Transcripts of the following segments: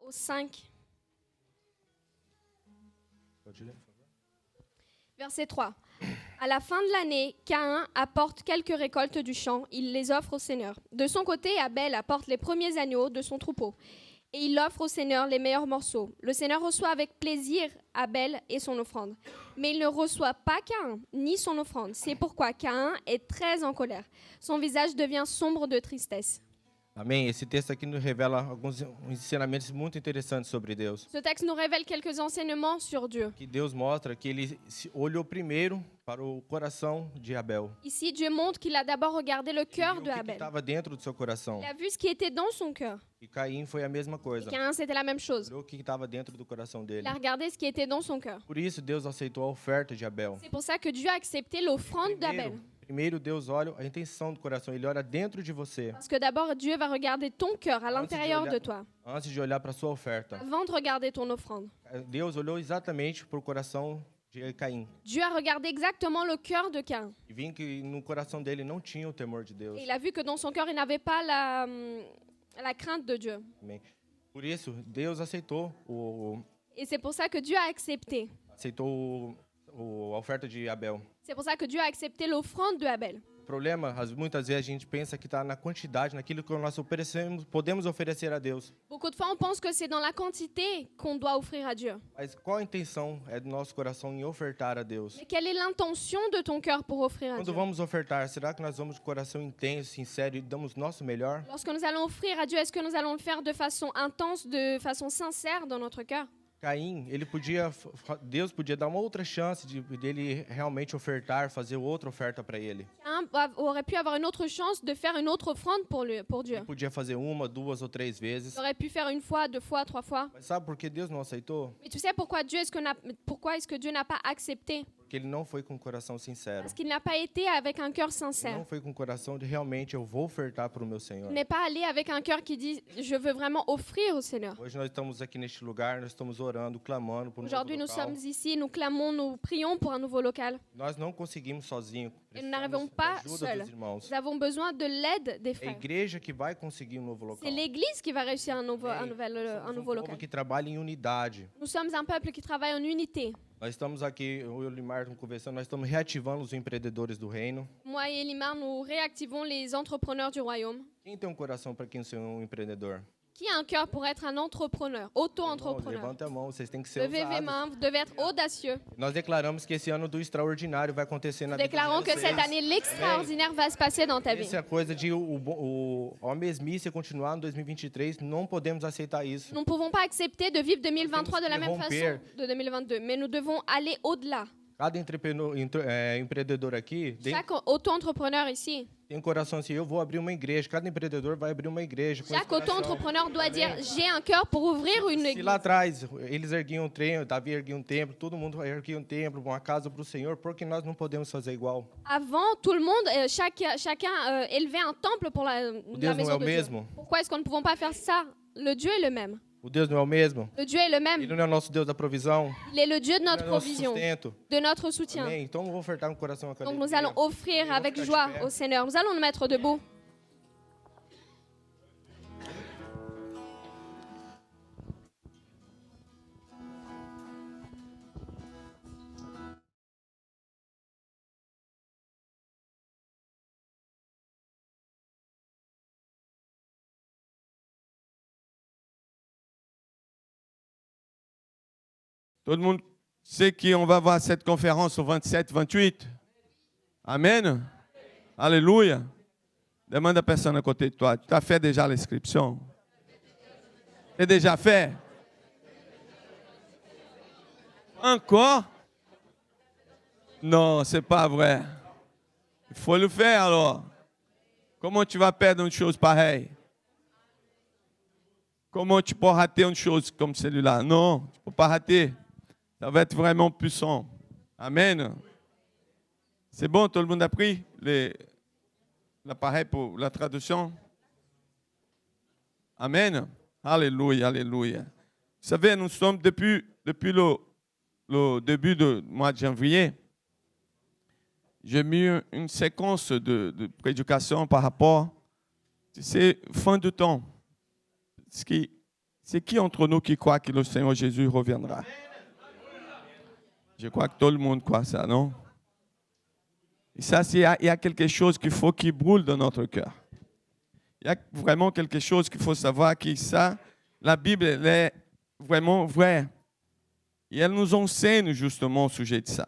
au 5. Verset 3. À la fin de l'année, Caïn apporte quelques récoltes du champ, il les offre au Seigneur. De son côté, Abel apporte les premiers agneaux de son troupeau et il offre au Seigneur les meilleurs morceaux. Le Seigneur reçoit avec plaisir Abel et son offrande, mais il ne reçoit pas Caïn ni son offrande. C'est pourquoi Caïn est très en colère. Son visage devient sombre de tristesse. Amém? Esse texto aqui nos revela alguns ensinamentos muito interessantes sobre Deus. Ce texte nous révèle quelques enseignements sur Dieu. Que Deus mostra que ele olhou primeiro para o coração de Abel. Ici, Dieu montre qu'il a d'abord regardé le cœur Ele de viu o que Abel. estava dentro do seu coração. Il a vu ce qui était dans son cœur. E Caim foi a mesma Et coisa. Caïn, c'était la même chose. Olhou o que estava dentro do coração dele. Il a regardé ce qui était dans son cœur. Por isso Deus aceitou a oferta de Abel. C'est pour ça que Dieu a accepté l'offrande d'Abel. Primeiro Deus olha a intenção do coração, ele olha dentro de você. Parce que d'abord, Dieu va regarder ton cœur à l'intérieur de toi, Antes de olhar para a sua oferta. avant de regarder ton offrande. Deus olhou exatamente para o coração de Caim. Dieu a regardé exactement le cœur de Caïn. E viu que no coração dele não tinha o temor de Deus. Et il a vu que dans son cœur, il n'avait pas la crainte de Dieu. Amém. Por isso, Deus aceitou Et c'est pour ça que Dieu a accepté. a oferta de Abel. C'est pour ça que Dieu a accepté l'offrande de Abel. O problema, muitas vezes a gente pensa que está na quantidade, naquilo que nós podemos oferecer a Deus. Beaucoup de fois, on pense que c'est dans la quantité qu'on doit offrir à Dieu. Mas qual a intenção é do nosso coração em ofertar a Deus? Mais quelle est l'intention de ton cœur pour offrir à Quando Dieu? vamos ofertar, será que nós vamos de coração intenso, sincero e damos nosso melhor? Lorsque nous allons offrir à Dieu, est-ce que nous allons le faire de façon intense, de façon sincère dans notre cœur? Caim, Deus podia dar uma outra chance dele realmente ofertar, fazer outra oferta para ele. Caïn aurait pu avoir une autre chance de faire une autre offrande pour Dieu. Ele podia fazer uma, duas ou três vezes. Il aurait pu faire une fois, deux fois, trois fois. Mas sabe por que Deus não aceitou? Mais tu sais pourquoi est-ce que Dieu n'a pas accepté? Porque ele não foi com o coração sincero. Parce qu'il n'a pas été avec un cœur Ele sincère. não foi com o coração de realmente eu vou ofertar para o meu Senhor. Il n'est pas allé avec un cœur qui dit je veux vraiment offrir au Seigneur. Hoje nós estamos aqui neste lugar, nós estamos orando, clamando por um novo Aujourd'hui, nous local. sommes ici, nous clamons, nous prions pour un nouveau local. Nós não conseguimos sozinhos. Et nous n'arrivons pas Ajuda seuls. dos irmãos. Nous avons besoin de l'aide des É a frères. igreja que vai conseguir um novo local. C'est l'Église qui va réussir un nouveau Somos nouveau povo local. que trabalha em unidade. Nous sommes un peuple qui travaille en unité. Nós estamos aqui, eu e o Limar estamos conversando, nós estamos reativando os empreendedores do reino. Moi et Elimar, nous réactivons les entrepreneurs du royaume. Quem tem um coração para quem ser um empreendedor? Qui a un cœur pour être un entrepreneur, Irmãos, auto-entrepreneur? levanta a mão, vocês têm que ser Levez vos ousados. mains, vous devez être audacieux. Nós declaramos que esse ano do extraordinário vai acontecer na Nous vida de déclarons que vocês. cette année, l'extraordinaire va se passer dans ta vie. Essa coisa de a mesmice continuar em 2023, não podemos aceitar isso. Nous ne pouvons pas accepter de vivre 2023 de la même romper. façon de 2022, mais nous devons aller au-delà. Cada empreendedor aqui Chaque auto-entrepreneur ici, tem um coração assim, eu vou abrir uma igreja. Cada empreendedor vai abrir uma igreja. com esse chaque coração. auto-entrepreneur doit dire j'ai un cœur pour ouvrir une Se église. lá atrás eles erguiam um templo, Davi erguia um templo, todo mundo erguia um templo, uma casa para o Senhor, por que nós não podemos fazer igual? Avant, tout le monde, chacun élevait un temple pour la Deus la não maison é o de Dieu. mesmo? Pourquoi est-ce qu'on ne pouvons pas faire ça? Le Dieu est le même. O Deus não é o mesmo? Le Dieu est le même. Ele não é o nosso Deus da provisão? Il est le Dieu de Ele notre não é o nosso provision, sustento? de notre soutien. Amém? Então eu vou ofertar um coração com Donc alegria. nous allons offrir Amém. avec Vamos joie ficar de pé. au Seigneur. Nous allons nous mettre debout. Tout le monde sait qu'on va voir cette conférence au 27-28. Amen. Alléluia. Demande à personne à côté de toi. Tu as fait déjà l'inscription? C'est déjà fait? Encore? Non, c'est pas vrai. Il faut le faire alors. Comment tu vas perdre une chose pareille? Comment tu peux rater une chose comme celle-là? Non, tu ne peux pas rater. Ça va être vraiment puissant. Amen. C'est bon, tout le monde a pris l'appareil pour la traduction? Amen. Alléluia, alléluia. Vous savez, nous sommes depuis le début du mois de janvier, j'ai mis une séquence de prédication par rapport, c'est fin du temps. Ce C'est qui entre nous qui croit que le Seigneur Jésus reviendra? Je crois que tout le monde croit ça, non? Et ça, il y a quelque chose qu'il faut qui brûle dans notre cœur. Il y a vraiment quelque chose qu'il faut savoir, que ça, la Bible, elle est vraiment vraie. Et elle nous enseigne justement au sujet de ça.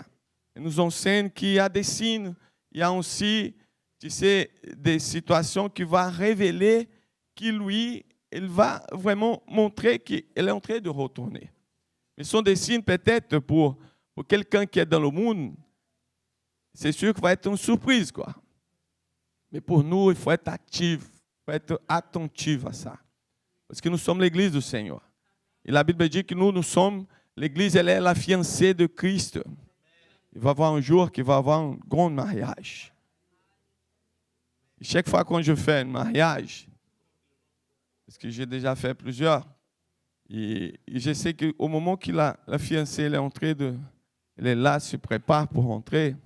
Elle nous enseigne qu'il y a des signes, il y a aussi, tu sais, des situations qui vont révéler qu'il, lui, il va vraiment montrer qu'il est en train de retourner. Mais ce sont des signes peut-être pour quelqu'un qui est dans le monde, c'est sûr qu'il va être une surprise, quoi. Mais pour nous, il faut être actif, il faut être attentif à ça. Parce que nous sommes l'église du Seigneur. Et la Bible dit que nous sommes, l'église, elle est la fiancée de Christ. Il va y avoir un jour qu'il va y avoir un grand mariage. Et chaque fois que je fais un mariage, parce que j'ai déjà fait plusieurs, et je sais qu'au moment que la fiancée elle est entrée, elle est là, se prépare pour rentrer,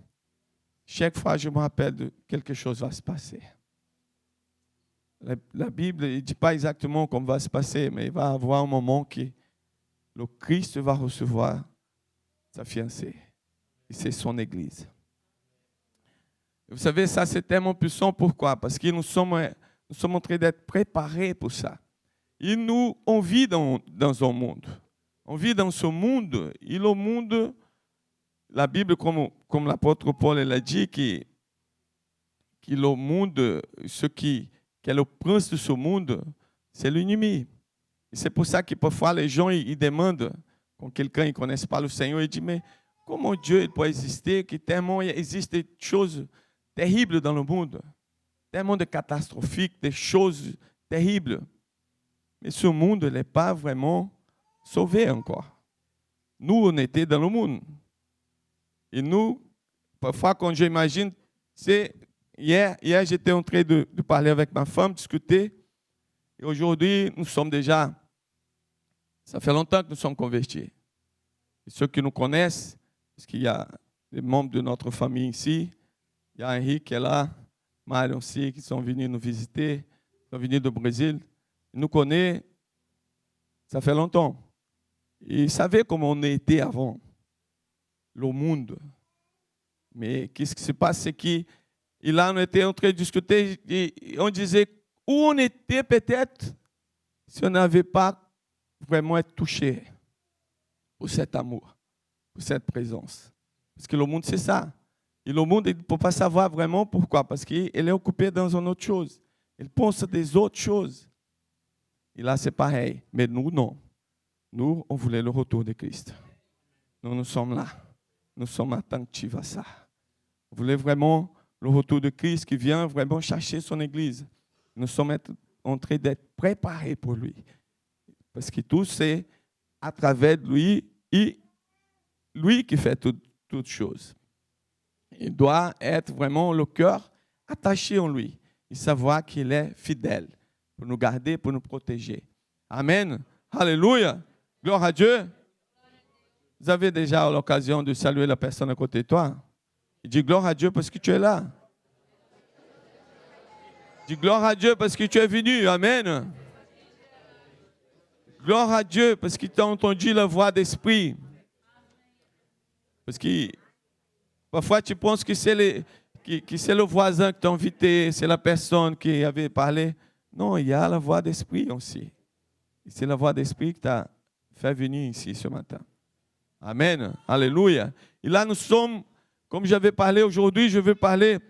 chaque fois je me rappelle de quelque chose va se passer. La Bible ne dit pas exactement comment va se passer, mais il va y avoir un moment que le Christ va recevoir sa fiancée. Et c'est son église. Vous savez, ça c'est tellement puissant. Pourquoi? Parce que nous sommes en train d'être préparés pour ça. Et nous, on vit dans un monde. On vit dans ce monde. Et le monde, la Bible, comme l'apôtre Paul l'a dit, que le monde, ce qui est le prince de ce monde, c'est l'ennemi. Et c'est pour ça que parfois les gens ils demandent, quand quelqu'un ne connaît pas le Seigneur, il dit, mais comment Dieu il peut exister, que tellement il existe des choses terribles dans le monde, tellement de catastrophiques, des choses terribles. Mais ce monde n'est pas vraiment sauvé encore. Nous, on était dans le monde. Et nous, parfois, quand j'imagine, hier j'étais en train de parler avec ma femme, discuter. Et aujourd'hui, nous sommes déjà, ça fait longtemps que nous sommes convertis. Et ceux qui nous connaissent, parce qu'il y a des membres de notre famille ici, il y a Henrique qui est là, Marion aussi, qui sont venus nous visiter, qui sont venus du Brésil. Ils nous connaissent, ça fait longtemps. Ils savaient comment on était avant, le monde. Mais qu'est-ce qui se passe, c'est que là, on était en train de discuter et on disait où on était peut-être si on n'avait pas vraiment été touché pour cet amour, pour cette présence. Parce que le monde, c'est ça. Et le monde, il ne peut pas savoir vraiment pourquoi. Parce qu'il est occupé dans une autre chose. Il pense des autres choses. Et là, c'est pareil. Mais nous, non. Nous, on voulait le retour de Christ. Nous sommes là. Nous sommes attentifs à ça. On voulait vraiment le retour de Christ qui vient vraiment chercher son Église. Nous sommes en train d'être préparés pour lui. Parce que tout, c'est à travers lui et lui qui fait toutes choses. Il doit être vraiment le cœur attaché en lui et savoir qu'il est fidèle pour nous garder, pour nous protéger. Amen. Alléluia. Gloire à Dieu. Vous avez déjà l'occasion de saluer la personne à côté de toi. Dis gloire à Dieu parce que tu es là. Dis gloire à Dieu parce que tu es venu. Amen. Gloire à Dieu parce que tu as entendu la voix d'esprit. Parce que parfois tu penses que c'est le voisin qui t'a invité, c'est la personne qui avait parlé. Non, il y a la voix d'esprit aussi. C'est la voix d'esprit qui t'a fait venir ici ce matin. Amen. Alléluia. Et là, nous sommes, comme j'avais parlé aujourd'hui, j'avais parlé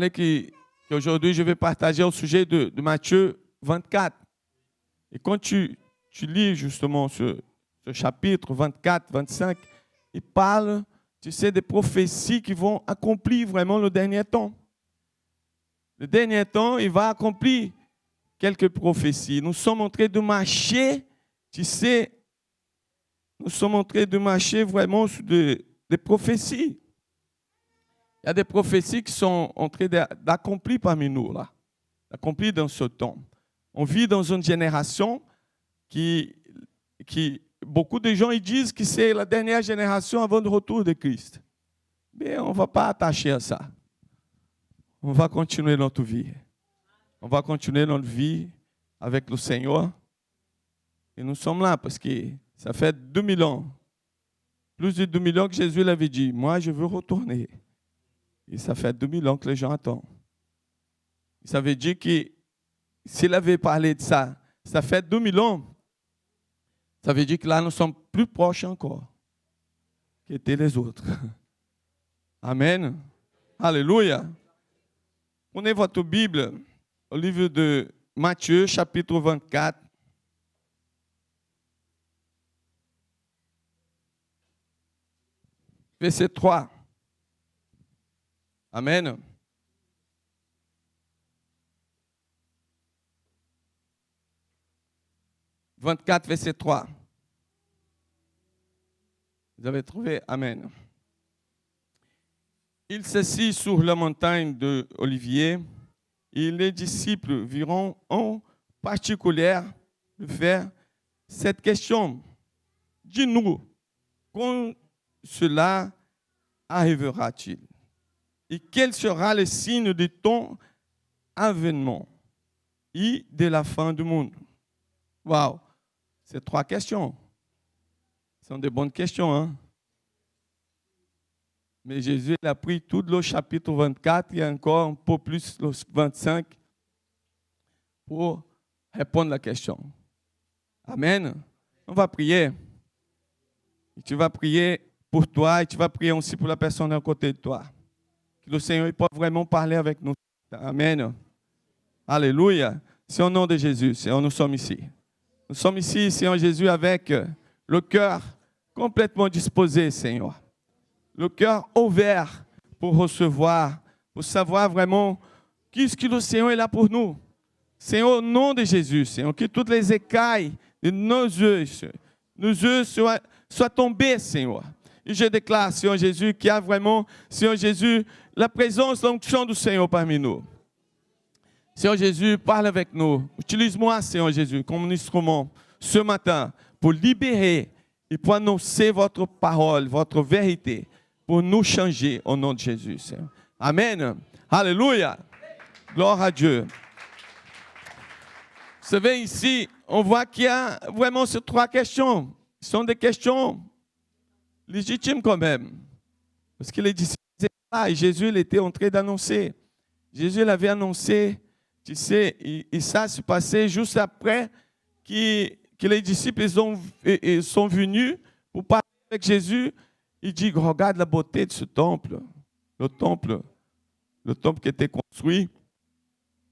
qu'aujourd'hui, je vais partager au sujet de Matthieu 24. Et quand tu lis justement ce chapitre 24, 25, il parle, tu sais, des prophéties qui vont accomplir vraiment le dernier temps. Le dernier temps, il va accomplir quelques prophéties. Nous sommes en train de marcher, tu sais, nous sommes en train de marcher vraiment sur des prophéties. Il y a des prophéties qui sont en train d'accomplir parmi nous, là, d'accomplir dans ce temps. On vit dans une génération qui beaucoup de gens ils disent que c'est la dernière génération avant le retour de Christ. Mais on ne va pas attacher à ça. On va continuer notre vie. On va continuer notre vie avec le Seigneur. Et nous sommes là parce que ça fait 2000 ans. Plus de 2000 ans que Jésus l'avait dit, moi je veux retourner. Et ça fait 2000 ans que les gens attendent. Ça veut dire que s'il avait parlé de ça, ça fait 2000 ans, ça veut dire que là nous sommes plus proches encore qu'étaient les autres. Amen. Alléluia. Prenez votre Bible au livre de Matthieu, chapitre 24. Verset 3. Amen. « 24, verset 3. Vous avez trouvé? Amen. Il s'assit sur la montagne de Olivier et les disciples viront en particulier de faire cette question. Dis-nous, quand cela arrivera-t-il? Et quel sera le signe de ton avènement et de la fin du monde? Waouh! Ces 3 questions. Ce sont des bonnes questions, hein? Mais Jésus a pris tout le chapitre 24 et encore un peu plus le 25 pour répondre à la question. Amen. On va prier. Et tu vas prier pour toi et tu vas prier aussi pour la personne à côté de toi. Que le Seigneur puisse vraiment parler avec nous. Amen. Alléluia. C'est au nom de Jésus, Seigneur, nous sommes ici. Nous sommes ici, Seigneur Jésus, avec le cœur complètement disposé, Seigneur. Le cœur ouvert pour recevoir, pour savoir vraiment qu'est-ce que le Seigneur est là pour nous. Seigneur, au nom de Jésus, Seigneur, que toutes les écailles de nos yeux soient tombées, Seigneur. Et je déclare, Seigneur Jésus, qu'il y a vraiment, Seigneur Jésus, la présence, l'onction du Seigneur parmi nous. Seigneur Jésus, parle avec nous. Utilise-moi, Seigneur Jésus, comme un instrument ce matin pour libérer et pour annoncer votre parole, votre vérité, pour nous changer au nom de Jésus, Seigneur. Amen. Alléluia. Gloire à Dieu. Vous savez, ici, on voit qu'il y a vraiment ces 3 questions. Ce sont des questions légitimes quand même. Parce que les disciples étaient là et Jésus il était en train d'annoncer. Jésus l'avait annoncé. Tu sais, et ça s'est passé juste après que les disciples ils sont venus pour parler avec Jésus. Il dit, regarde la beauté de ce temple. Le temple qui était construit.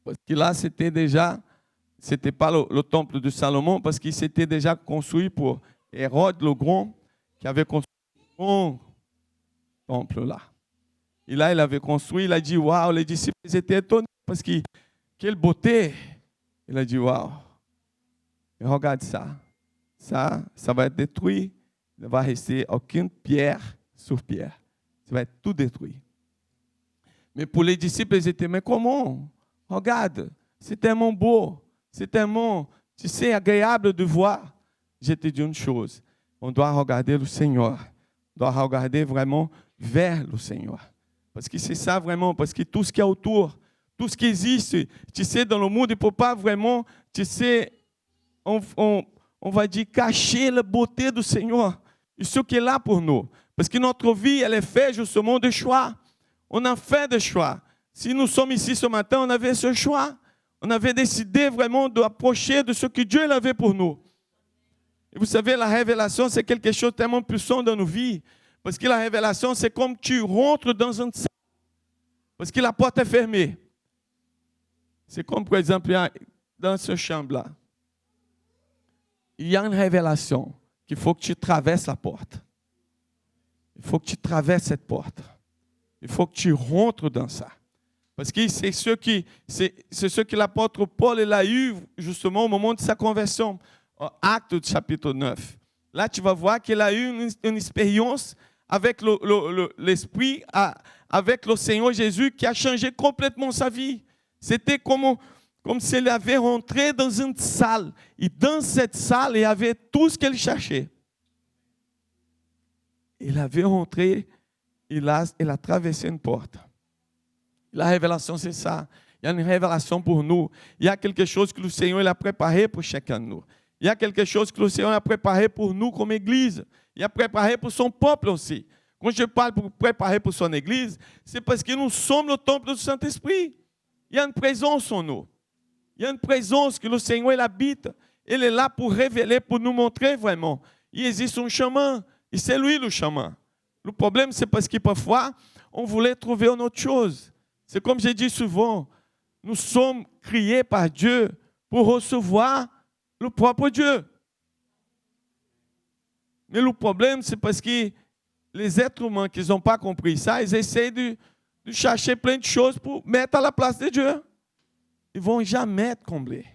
Parce que là, c'était pas le temple de Salomon, parce qu'il s'était déjà construit pour Hérode le Grand, qui avait construit ce grand temple là. Et là, il avait construit, il a dit, waouh, les disciples étaient étonnés, parce que quelle beauté! Il a dit, waouh! Et regarde ça. Ça va être détruit. Il ne va rester aucune pierre sur pierre. Ça va être tout détruit. Mais pour les disciples, ils étaient, mais comment? Regarde, c'est tellement beau. C'est tellement, tu sais, agréable de voir. Je te dis une chose. On doit regarder le Seigneur. On doit regarder vraiment vers le Seigneur. Parce que c'est ça vraiment. Parce que tout ce qu'il y a autour, tout ce qui existe, tu sais, dans le monde, il ne peut pas vraiment, tu sais, on va dire, cacher la beauté du Seigneur. Et ce qui est là pour nous. Parce que notre vie, elle est faite justement de choix. On a fait des choix. Si nous sommes ici ce matin, on avait ce choix. On avait décidé vraiment d'approcher de ce que Dieu avait pour nous. Et vous savez, la révélation, c'est quelque chose de tellement puissant dans nos vies. Parce que la révélation, c'est comme tu rentres dans un salle. Parce que la porte est fermée. C'est comme, par exemple, dans ce chambre-là. Il y a une révélation qu'il faut que tu traverses la porte. Il faut que tu traverses cette porte. Il faut que tu rentres dans ça. Parce que c'est ce que l'apôtre Paul il a eu justement au moment de sa conversion. Actes chapitre 9. Là, tu vas voir qu'il a eu une expérience avec l'Esprit, avec le Seigneur Jésus qui a changé complètement sa vie. C'était comme s'il avait rentré dans une salle. Et dans cette salle, il y avait tout ce qu'il cherchait. Il avait rentré, il a traversé une porte. La révélation, c'est ça. Il y a une révélation pour nous. Il y a quelque chose que le Seigneur il a préparé pour chacun de nous. Il y a quelque chose que le Seigneur a préparé pour nous comme Église. Il a préparé pour son peuple aussi. Quand je parle pour préparer pour son Église, c'est parce que nous sommes le temple du Saint-Esprit. Il y a une présence en nous. Il y a une présence que le Seigneur il habite. Il est là pour révéler, pour nous montrer vraiment. Il existe un chemin. Et c'est lui le chemin. Le problème, c'est parce que parfois, on voulait trouver une autre chose. C'est comme j'ai dit souvent, nous sommes créés par Dieu pour recevoir le propre Dieu. Mais le problème, c'est parce que les êtres humains qui n'ont pas compris ça, ils essayent de chercher plein de choses pour mettre à la place de Dieu. Ils ne vont jamais être comblés.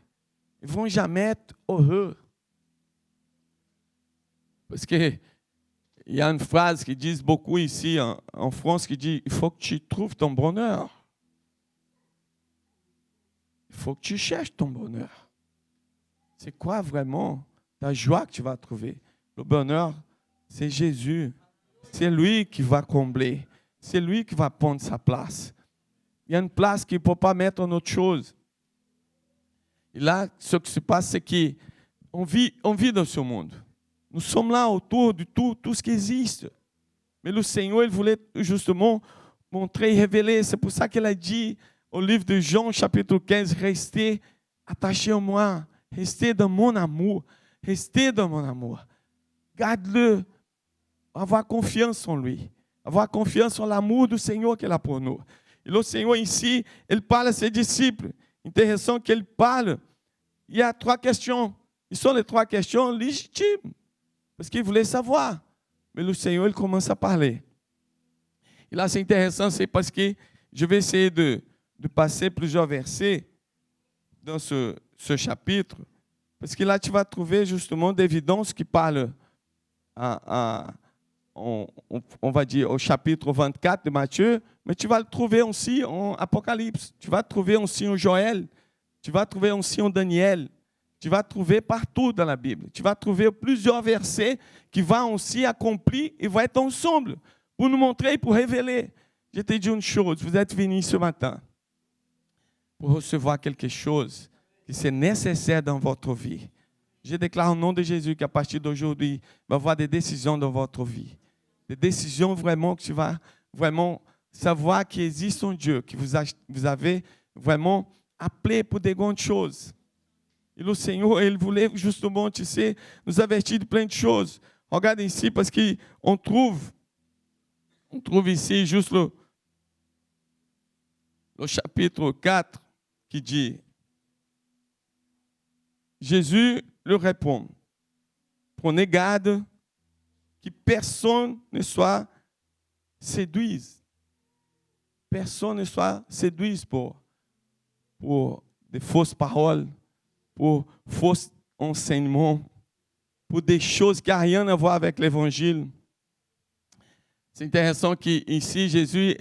Ils ne vont jamais être heureux. Parce que il y a une phrase qui dit beaucoup ici en France qui dit « Il faut que tu trouves ton bonheur. Il faut que tu cherches ton bonheur. » C'est quoi vraiment ta joie que tu vas trouver? Le bonheur, c'est Jésus. C'est lui qui va combler. C'est lui qui va prendre sa place. Il y a une place qu'il ne peut pas mettre en autre chose. Et là, ce qui se passe, c'est qu'on vit dans ce monde. Nous sommes là autour de tout ce qui existe. Mais le Seigneur, il voulait justement montrer et révéler. C'est pour ça qu'il a dit au livre de Jean, chapitre 15, « Restez attachés à moi. Restez dans mon amour. Restez dans mon amour. » Garde-le. Avoir confiance en lui. Avoir confiance en l'amour du Seigneur qu'il a pour nous. Et le Seigneur ici, il parle à ses disciples. Intéressant qu'il parle. Il y a 3 questions. Ce sont les 3 questions légitimes. Parce qu'il voulait savoir. Mais le Seigneur, il commence à parler. Et là, c'est intéressant, c'est parce que je vais essayer de passer plusieurs versets dans ce chapitre. Parce que là, tu vas trouver justement d'évidence qui parle, on va dire, au chapitre 24 de Matthieu, mais tu vas le trouver aussi en Apocalypse. Tu vas le trouver aussi en Joël. Tu vas le trouver aussi en Daniel. Tu vas trouver partout dans la Bible. Tu vas trouver plusieurs versets qui vont aussi accomplir et vont être ensemble pour nous montrer et pour révéler. Je te dis une chose, vous êtes venus ce matin pour recevoir quelque chose qui c'est nécessaire dans votre vie. Je déclare au nom de Jésus qu'à partir d'aujourd'hui, il va y avoir des décisions dans votre vie. Des décisions vraiment que tu vas vraiment savoir qu'il existe un Dieu, que vous avez vraiment appelé pour des grandes choses. Et le Seigneur, il voulait justement, tu sais, nous avertir de plein de choses. Regarde ici, parce qu'on trouve ici juste le chapitre 4 qui dit, Jésus leur répond, prenez garde que personne ne soit séduit. Personne ne soit séduit pour des fausses paroles, pour faux enseignements, pour des choses qui n'ont rien à voir avec l'Évangile. C'est intéressant qu'ici, Jésus,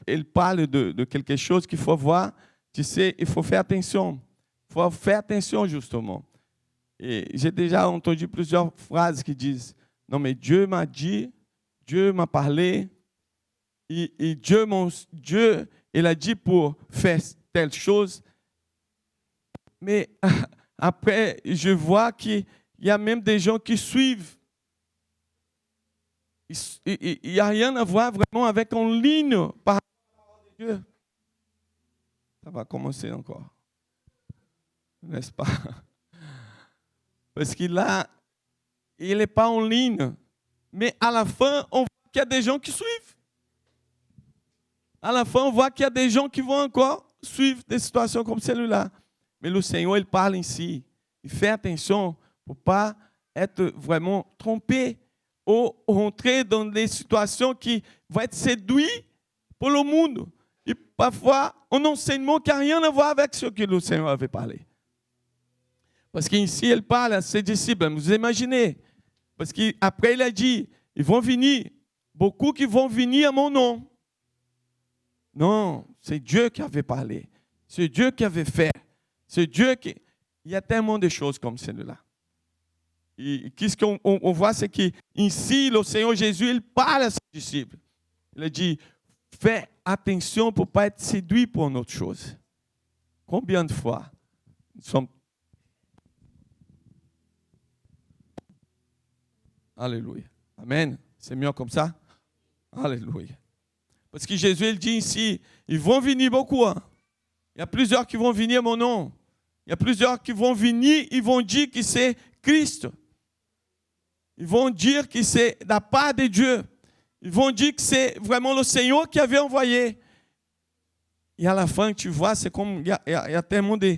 il parle de quelque chose qu'il faut voir. Tu sais, il faut faire attention. Il faut faire attention, justement. Et j'ai déjà entendu plusieurs phrases qui disent, non, mais Dieu m'a dit, Dieu m'a parlé, et Dieu, il a dit pour faire telle chose. Mais après, je vois qu'il y a même des gens qui suivent. Il n'y a rien à voir vraiment avec en ligne par rapport à Dieu. Ça va commencer encore. N'est-ce pas? Parce qu'il n'est pas en ligne. Mais à la fin, on voit qu'il y a des gens qui suivent. À la fin, on voit qu'il y a des gens qui vont encore suivre des situations comme celle-là. Mais le Seigneur, il parle ici. Il fait attention pour ne pas être vraiment trompé ou rentrer dans des situations qui vont être séduites pour le monde. Et parfois, un enseignement qui n'a rien à voir avec ce que le Seigneur avait parlé. Parce qu'ici, il parle à ses disciples. Vous imaginez? Parce qu'après, il a dit, ils vont venir. Beaucoup qui vont venir à mon nom. Non, c'est Dieu qui avait parlé. C'est Dieu qui avait fait. C'est Dieu qui... Il y a tellement de choses comme celle-là. Et qu'est-ce qu'on voit, c'est qu'ici, le Seigneur Jésus, il parle à ses disciples. Il a dit, fais attention pour ne pas être séduit pour une autre chose. Combien de fois nous sommes... Alléluia. Amen. C'est mieux comme ça? Alléluia. Parce que Jésus, il dit ici, ils vont venir beaucoup. Hein. Il y a plusieurs qui vont venir à mon nom. Il y a plusieurs qui vont venir, ils vont dire que c'est Christ. Ils vont dire que c'est la part de Dieu. Ils vont dire que c'est vraiment le Seigneur qui avait envoyé. Et à la fin, tu vois, c'est comme, il y a tellement de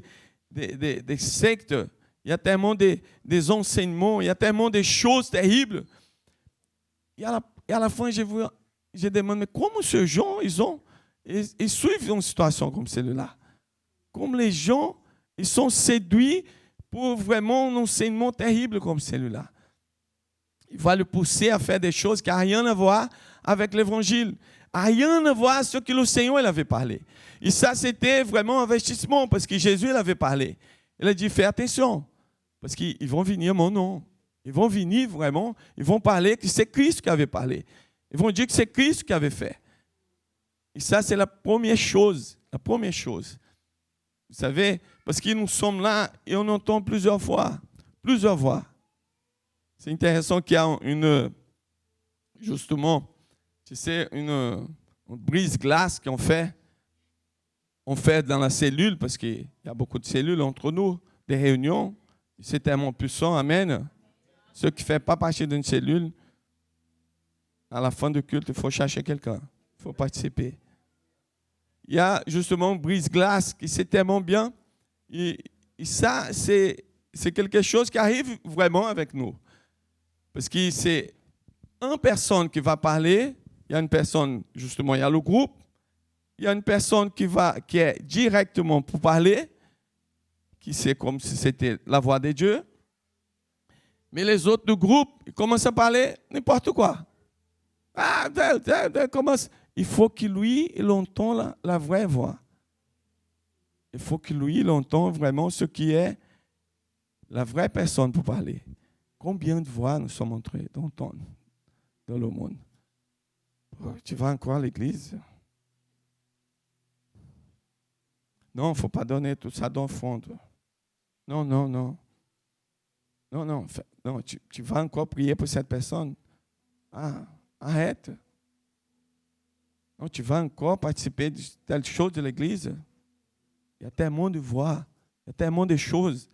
sectes, il y a tellement des enseignements, il y a tellement de choses terribles. Et à la fin, je demande, mais comment ces gens, ils suivent une situation comme celle-là? Comme les gens, ils sont séduits pour vraiment un enseignement terrible comme celui-là. Il va le pousser à faire des choses qui n'ont rien à voir avec l'évangile. Rien à voir avec ce que le Seigneur il avait parlé. Et ça, c'était vraiment un investissement parce que Jésus il avait parlé. Il a dit, fais attention, parce qu'ils vont venir à mon nom. Ils vont venir vraiment, ils vont parler que c'est Christ qui avait parlé. Ils vont dire que c'est Christ qui avait fait. Et ça, c'est la première chose. La première chose. Vous savez, parce que nous sommes là et on entend plusieurs fois. Plusieurs fois. C'est intéressant qu'il y a justement, tu sais, une brise-glace qu'on fait. On fait dans la cellule, parce qu'il y a beaucoup de cellules entre nous, des réunions. C'est tellement puissant, amen. Ceux qui ne font pas partie d'une cellule, à la fin du culte, il faut chercher quelqu'un. Il faut participer. Il y a justement une brise-glace qui c'est tellement bien. Et ça, c'est quelque chose qui arrive vraiment avec nous. Parce que c'est une personne qui va parler. Il y a une personne, justement, il y a le groupe. Il y a une personne qui est directement pour parler, qui c'est comme si c'était la voix de Dieu. Mais les autres du groupe, ils commencent à parler n'importe quoi. Il faut que lui, il entende la vraie voix. Il faut que lui, il entende vraiment ce qui est la vraie personne pour parler. Combien de voix nous sommes en train d'entendre dans le monde? Tu vas encore à l'église? Non, il ne faut pas donner tout ça d'offrande. Non. Non, tu vas encore prier pour cette personne. Arrête. Non, tu vas encore participer de telle chose de l'église. Il y a tellement de voix, il y a tellement de choses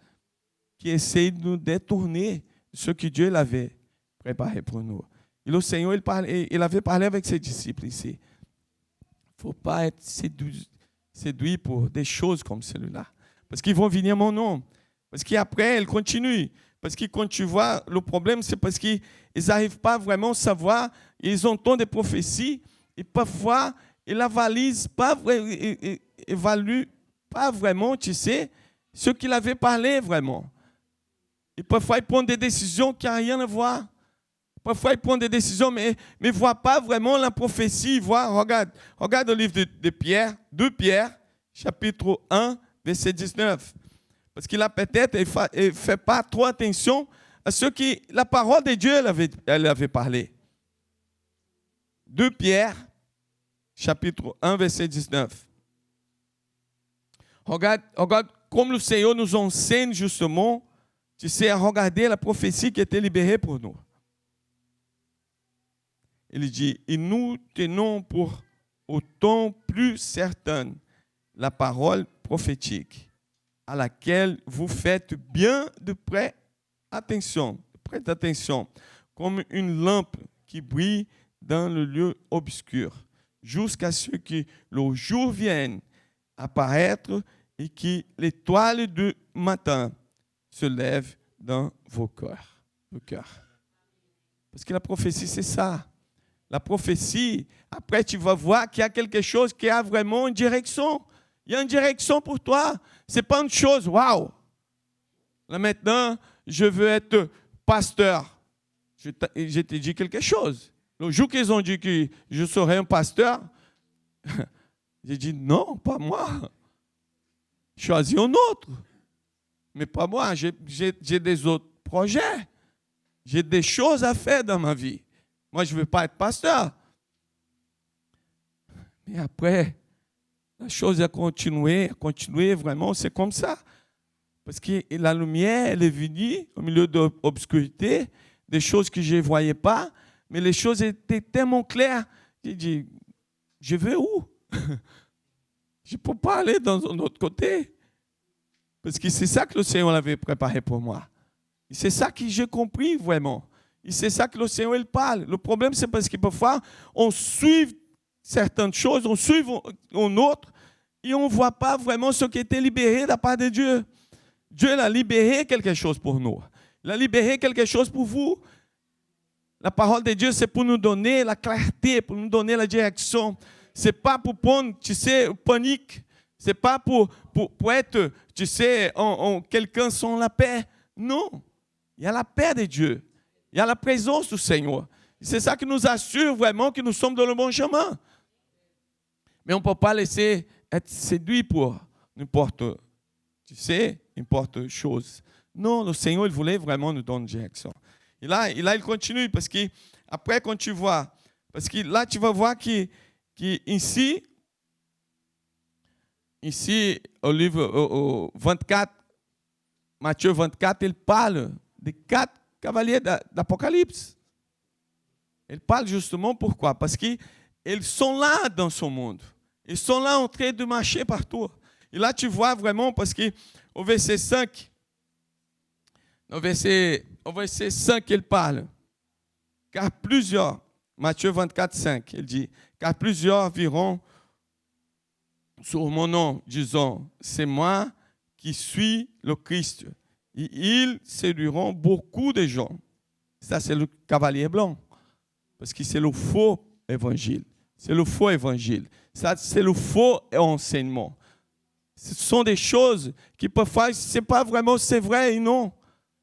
qui essayent de nous détourner de ce que Dieu avait préparé pour nous. Et le Seigneur, il avait parlé avec ses disciples ici. Il ne faut pas être séduit pour des choses comme celui-là. Parce qu'ils vont venir à mon nom. Parce qu'après, ils continuent. Parce que quand tu vois, le problème, c'est parce qu'ils n'arrivent pas vraiment à savoir. Ils entendent des prophéties. Et parfois, ils n'évaluent pas vraiment, tu sais, ce qu'il avait parlé vraiment. Et parfois, ils prennent des décisions qui n'ont rien à voir. Parfois, ils prennent des décisions, mais ne voient pas vraiment la prophétie. Regarde le livre de Pierre, 2 Pierre, chapitre 1, verset 19. Parce qu'il a peut-être ne fait pas trop attention à ce que la parole de Dieu elle avait parlé. 2 Pierre, chapitre 1, verset 19. Regarde comme le Seigneur nous enseigne justement, tu sais, à regarder la prophétie qui était libérée pour nous. Il dit, et nous tenons pour autant plus certaine la parole prophétique à laquelle vous faites bien de près attention, comme une lampe qui brille dans le lieu obscur, jusqu'à ce que le jour vienne apparaître et que l'étoile du matin se lève dans vos cœurs. Parce que la prophétie, c'est ça. La prophétie, après tu vas voir qu'il y a quelque chose qui a vraiment une direction. Il y a une direction pour toi. Ce n'est pas une chose, waouh. Là maintenant, je veux être pasteur. Je te dis quelque chose. Le jour qu'ils ont dit que je serais un pasteur, j'ai dit non, pas moi. Choisis un autre. Mais pas moi. J'ai des autres projets. J'ai des choses à faire dans ma vie. Moi, je ne veux pas être pasteur. Mais après, La chose a continué vraiment, c'est comme ça. Parce que la lumière, elle est venue au milieu de l'obscurité, des choses que je ne voyais pas, mais les choses étaient tellement claires. J'ai dit, je vais où? Je ne peux pas aller dans un autre côté. Parce que c'est ça que le Seigneur avait préparé pour moi. Et c'est ça que j'ai compris vraiment. Et c'est ça que le Seigneur il parle. Le problème, c'est parce que parfois, on suit certaines choses, on suit une autre, et on ne voit pas vraiment ce qui était libéré de la part de Dieu. Dieu a libéré quelque chose pour nous. Il a libéré quelque chose pour vous. La parole de Dieu, c'est pour nous donner la clarté, pour nous donner la direction. Ce n'est pas pour prendre, tu sais, panique. Ce n'est pas pour être, tu sais, quelqu'un sans la paix. Non. Il y a la paix de Dieu. Il y a la présence du Seigneur. C'est ça qui nous assure vraiment que nous sommes dans le bon chemin. Mais on ne peut pas laisser être séduit pour n'importe, tu sais, n'importe chose. Non, le Seigneur, il voulait vraiment nous donner une direction. Et là, il continue, parce que après, quand tu vois, parce que là, tu vas voir qu'ici, au livre 24, Matthieu 24, il parle des 4 cavaliers d'Apocalypse. Il parle justement pourquoi? Parce qu'ils sont là dans ce monde. Ils sont là en train de marcher partout. Et là, tu vois vraiment, parce qu'au verset 5, au verset 5, il parle. Car plusieurs, Matthieu 24, 5, il dit, car plusieurs viront sur mon nom, disant, c'est moi qui suis le Christ. Et ils séduiront beaucoup de gens. Ça, c'est le cavalier blanc. Parce que c'est le faux évangile. C'est le faux évangile. Ça, c'est le faux enseignement. Ce sont des choses qui parfois, c'est pas vraiment, c'est vrai et non.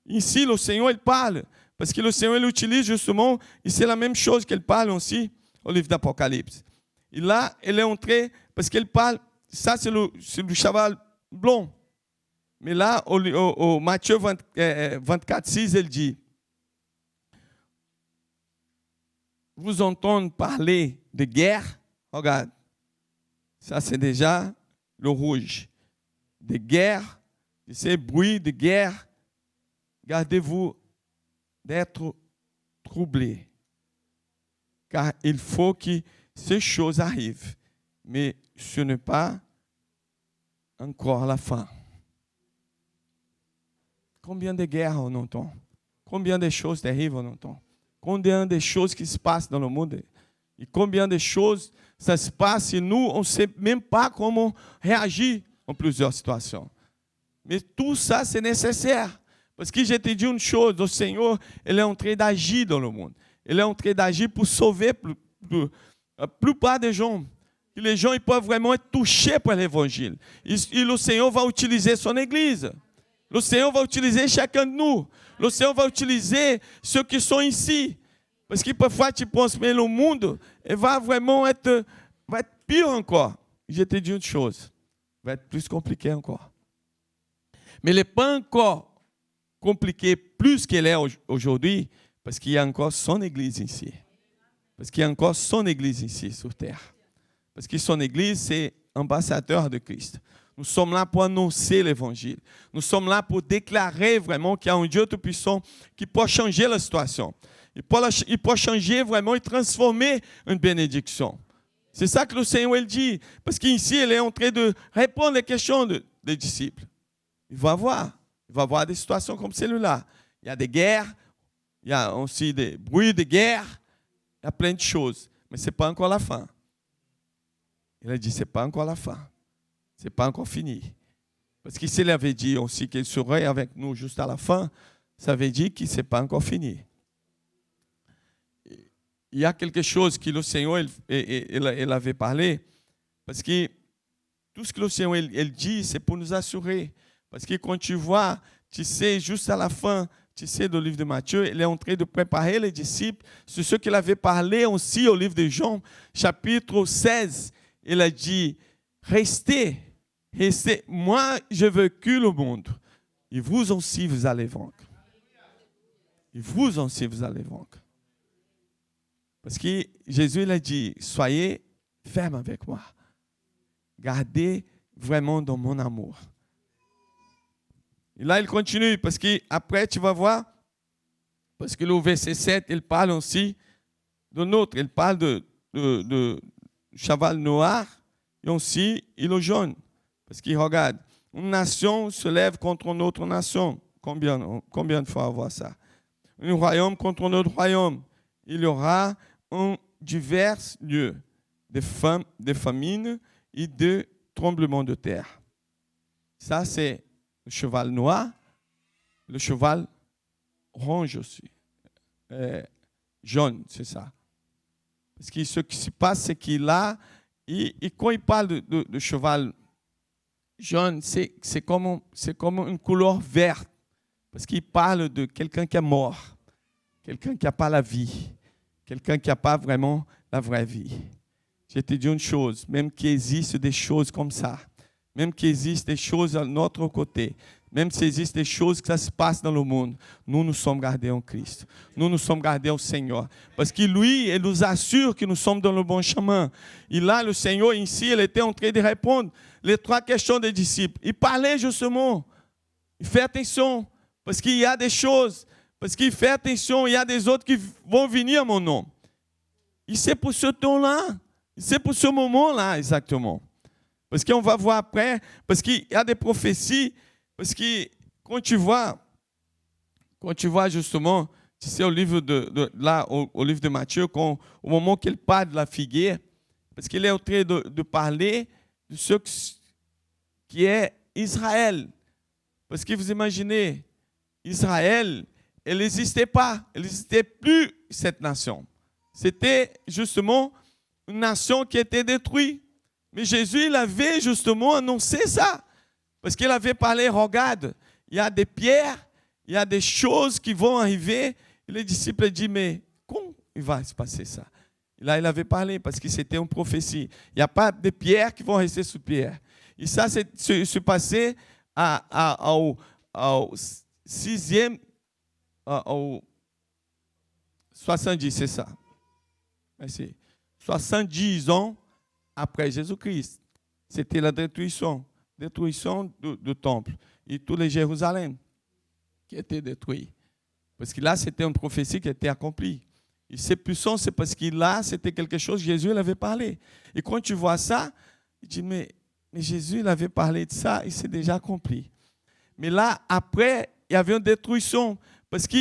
Ici, le Seigneur, il parle. Parce que le Seigneur, il utilise justement, et c'est la même chose qu'il parle aussi au livre d'Apocalypse. Et là, elle est entrée, parce qu'il parle, ça c'est le cheval blanc. Mais là, au Matthieu 24, 6, elle dit, vous entendez parler de guerre, regarde, ça c'est déjà le rouge. De guerre, ces bruits de guerre, gardez-vous d'être troublés. Car il faut que ces choses arrivent. Mais ce n'est pas encore la fin. Combien de guerres on entend? Combien de choses terribles on entend? Combien de choses qui se passent dans le monde? Et combien de choses ça se passe et nous, on ne sait même pas comment réagir en plusieurs situations. Mais tout ça, c'est nécessaire. Parce que je te dis une chose, le Seigneur, il est en train d'agir dans le monde. Il est en train d'agir pour sauver la plupart des gens. Et les gens ils peuvent vraiment être touchés par l'évangile. Et le Seigneur va utiliser son Église. Le Seigneur va utiliser chacun de nous. Le Seigneur va utiliser ceux qui sont ici. Parce que parfois tu penses, mais le monde va vraiment être pire encore. Je te dis une chose, va être plus compliqué encore. Mais il n'est pas encore compliqué plus qu'elle est aujourd'hui, parce qu'il y a encore son Église ici. Parce qu'il y a encore son Église ici sur terre. Parce que son Église, c'est ambassadeur de Christ. Nous sommes là pour annoncer l'Évangile. Nous sommes là pour déclarer vraiment qu'il y a un Dieu tout-puissant qui peut changer la situation. Il peut changer vraiment et transformer une bénédiction. C'est ça que le Seigneur il dit. Parce qu'ici, il est en train de répondre aux questions des disciples. Il va voir des situations comme celle-là. Il y a des guerres, il y a aussi des bruits de guerre, il y a plein de choses. Mais ce n'est pas encore la fin. Il a dit, ce n'est pas encore la fin. Ce n'est pas encore fini. Parce que s'il avait dit aussi qu'il serait avec nous juste à la fin, ça veut dire que ce n'est pas encore fini. Il y a quelque chose que le Seigneur il avait parlé, parce que tout ce que le Seigneur il dit, c'est pour nous assurer. Parce que quand tu vois, tu sais, juste à la fin, tu sais, du livre de Matthieu, il est en train de préparer les disciples. C'est ce qu'il avait parlé aussi au livre de Jean, chapitre 16. Il a dit, restez. Moi, je vaincu le monde. Et vous aussi, vous allez vaincre. Et vous aussi, vous allez vaincre. Parce que Jésus il a dit, soyez fermes avec moi. garder vraiment dans mon amour. Et là, il continue, parce qu'après, tu vas voir, parce que le verset 7, il parle aussi de notre, il parle de cheval noir et aussi le jaune. Parce qu'il regarde, une nation se lève contre une autre nation. Combien de fois on voit ça? Un royaume contre un autre royaume. Il y aura divers lieux de famine et de tremblements de terre. Ça, c'est le cheval noir, le cheval rouge aussi. Jaune, c'est ça. Parce que ce qui se passe, c'est qu'il a, et quand il parle de cheval jaune, c'est comme une couleur verte. Parce qu'il parle de quelqu'un qui est mort, quelqu'un qui n'a pas la vie, quelqu'un qui n'a pas vraiment la vraie vie. Je te dis une chose, même qu'il existe des choses comme ça, même qu'il existe des choses à notre côté, même s'il existe des choses que ça se passe dans le monde, nous sommes gardés en Christ. Nous sommes gardés au Seigneur. Parce que lui, il nous assure que nous sommes dans le bon chemin. Et là, le Seigneur, ici, il était en train de répondre les 3 questions des disciples. Il parlait justement. Il fait attention. Parce qu'il y a des choses. Parce qu'il fait attention. Il y a des autres qui vont venir à mon nom. Et c'est pour ce temps-là. C'est pour ce moment-là, exactement. Parce qu'on va voir après. Parce qu'il y a des prophéties. Parce que quand tu vois justement, tu sais, au livre au livre de Matthieu, au moment qu'il parle de la figuière, parce qu'il est en train de parler de ce qui est Israël. Parce que vous imaginez, Israël, elle n'existait pas, elle n'existait plus, cette nation. C'était justement une nation qui était détruite. Mais Jésus, il avait justement annoncé ça. Parce qu'il avait parlé, regarde, il y a des pierres, il y a des choses qui vont arriver. Et les disciples ont dit, mais comment il va se passer ça? Et là, il avait parlé parce que c'était une prophétie. Il n'y a pas de pierres qui vont rester sous pierre. Et ça, c'est passé au 6e, au 70, c'est ça. Merci. 70 ans après Jésus-Christ. C'était la détruction du temple et tout le Jérusalem qui était détruit. Parce que là, c'était une prophétie qui était accomplie. Et c'est puissant, c'est parce que là, c'était quelque chose, Jésus il avait parlé. Et quand tu vois ça, tu dis, mais Jésus il avait parlé de ça, et c'est déjà accompli. Mais là, après, il y avait une détruction. Parce que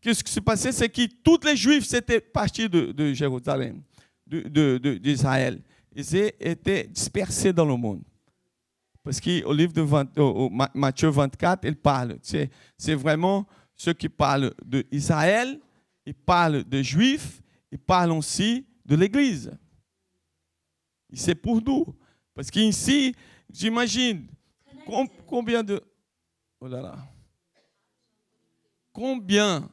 ce qui s'est passé, c'est que tous les Juifs étaient partis de Jérusalem, d'Israël. Ils étaient dispersés dans le monde. Parce qu'au livre de Matthieu 24, il parle. C'est vraiment ceux qui parlent d'Israël, ils parlent de Juifs, ils parlent aussi de l'Église. Et c'est pour nous. Parce qu'ici, j'imagine, combien de... Oh là là. Combien...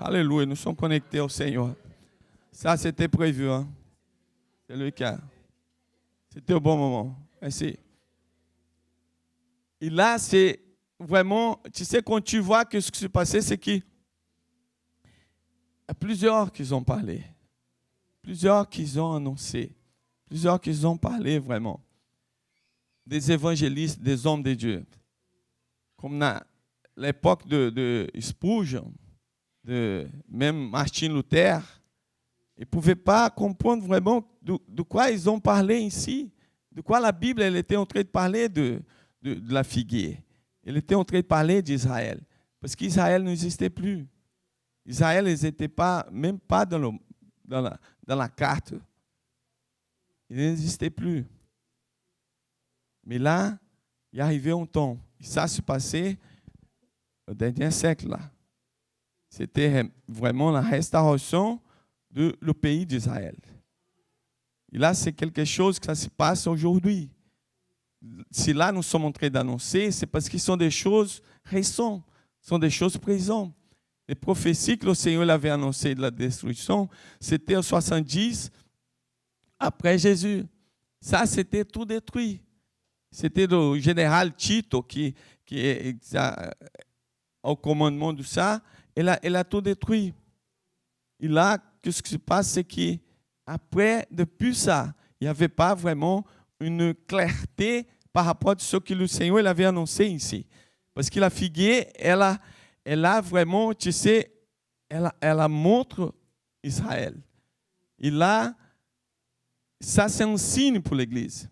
Alléluia, nous sommes connectés au Seigneur. Ça, c'était prévu. Hein? C'est le cas. C'était au bon moment. Merci. Et là, c'est vraiment, tu sais, quand tu vois que ce qui s'est passé, c'est qu'il y a plusieurs qui ont parlé, plusieurs qui ont annoncé, plusieurs qui ont parlé vraiment. Des évangélistes, des hommes de Dieu. Comme à l'époque de Spurgeon, même Martin Luther, ils ne pouvaient pas comprendre vraiment de quoi ils ont parlé ici. De quoi la Bible elle était en train de parler de la figuière. Elle était en train de parler d'Israël. Parce qu'Israël n'existait plus. Israël n'était même pas dans la carte. Il n'existait plus. Mais là, il est arrivé un temps. Et ça se passait au dernier siècle. Là. C'était vraiment la restauration du pays d'Israël. Et là, c'est quelque chose que ça se passe aujourd'hui. Si là, nous sommes en train d'annoncer, c'est parce que ce sont des choses récentes, ce sont des choses présentes. Les prophéties que le Seigneur avait annoncées de la destruction, c'était en 70 après Jésus. Ça, c'était tout détruit. C'était le général Tito qui est au commandement de ça. Elle a tout détruit. Et là, ce qui se passe, c'est qu'après, depuis ça, il n'y avait pas vraiment une clarté par rapport à ce que le Seigneur il avait annoncé ici. Parce que la figuier, elle a vraiment, tu sais, elle montre Israël. Et là, ça c'est un signe pour l'Église.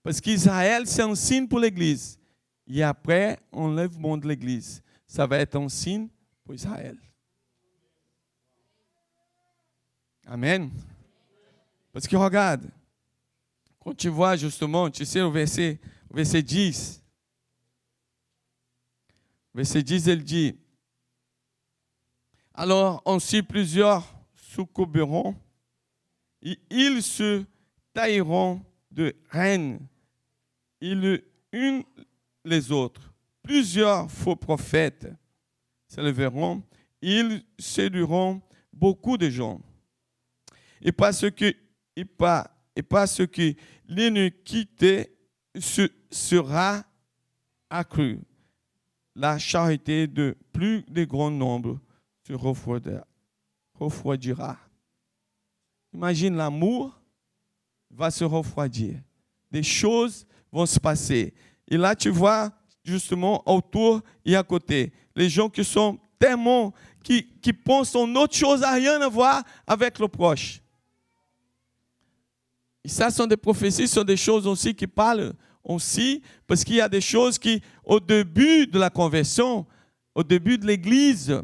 Parce qu'Israël, c'est un signe pour l'Église. Et après, enlèvement de l'Église. Ça va être un signe pour Israël. Amen. Parce que regarde, quand tu vois justement, tu sais, au verset 10, verset 10, elle dit, alors ainsi plusieurs succomberont et ils se tailleront de reines, ils une les autres. Plusieurs faux prophètes se leveront, ils séduiront beaucoup de gens. Et parce que l'iniquité sera accrue, la charité de plus de grand nombre se refroidira. Imagine, l'amour va se refroidir. Des choses vont se passer. Et là, tu vois justement autour et à côté, les gens qui sont tellement, qui pensent en autre chose, à rien à voir avec le proche. Et ça sont des prophéties, ce sont des choses aussi qui parlent aussi, parce qu'il y a des choses qui, au début de la conversion, au début de l'Église,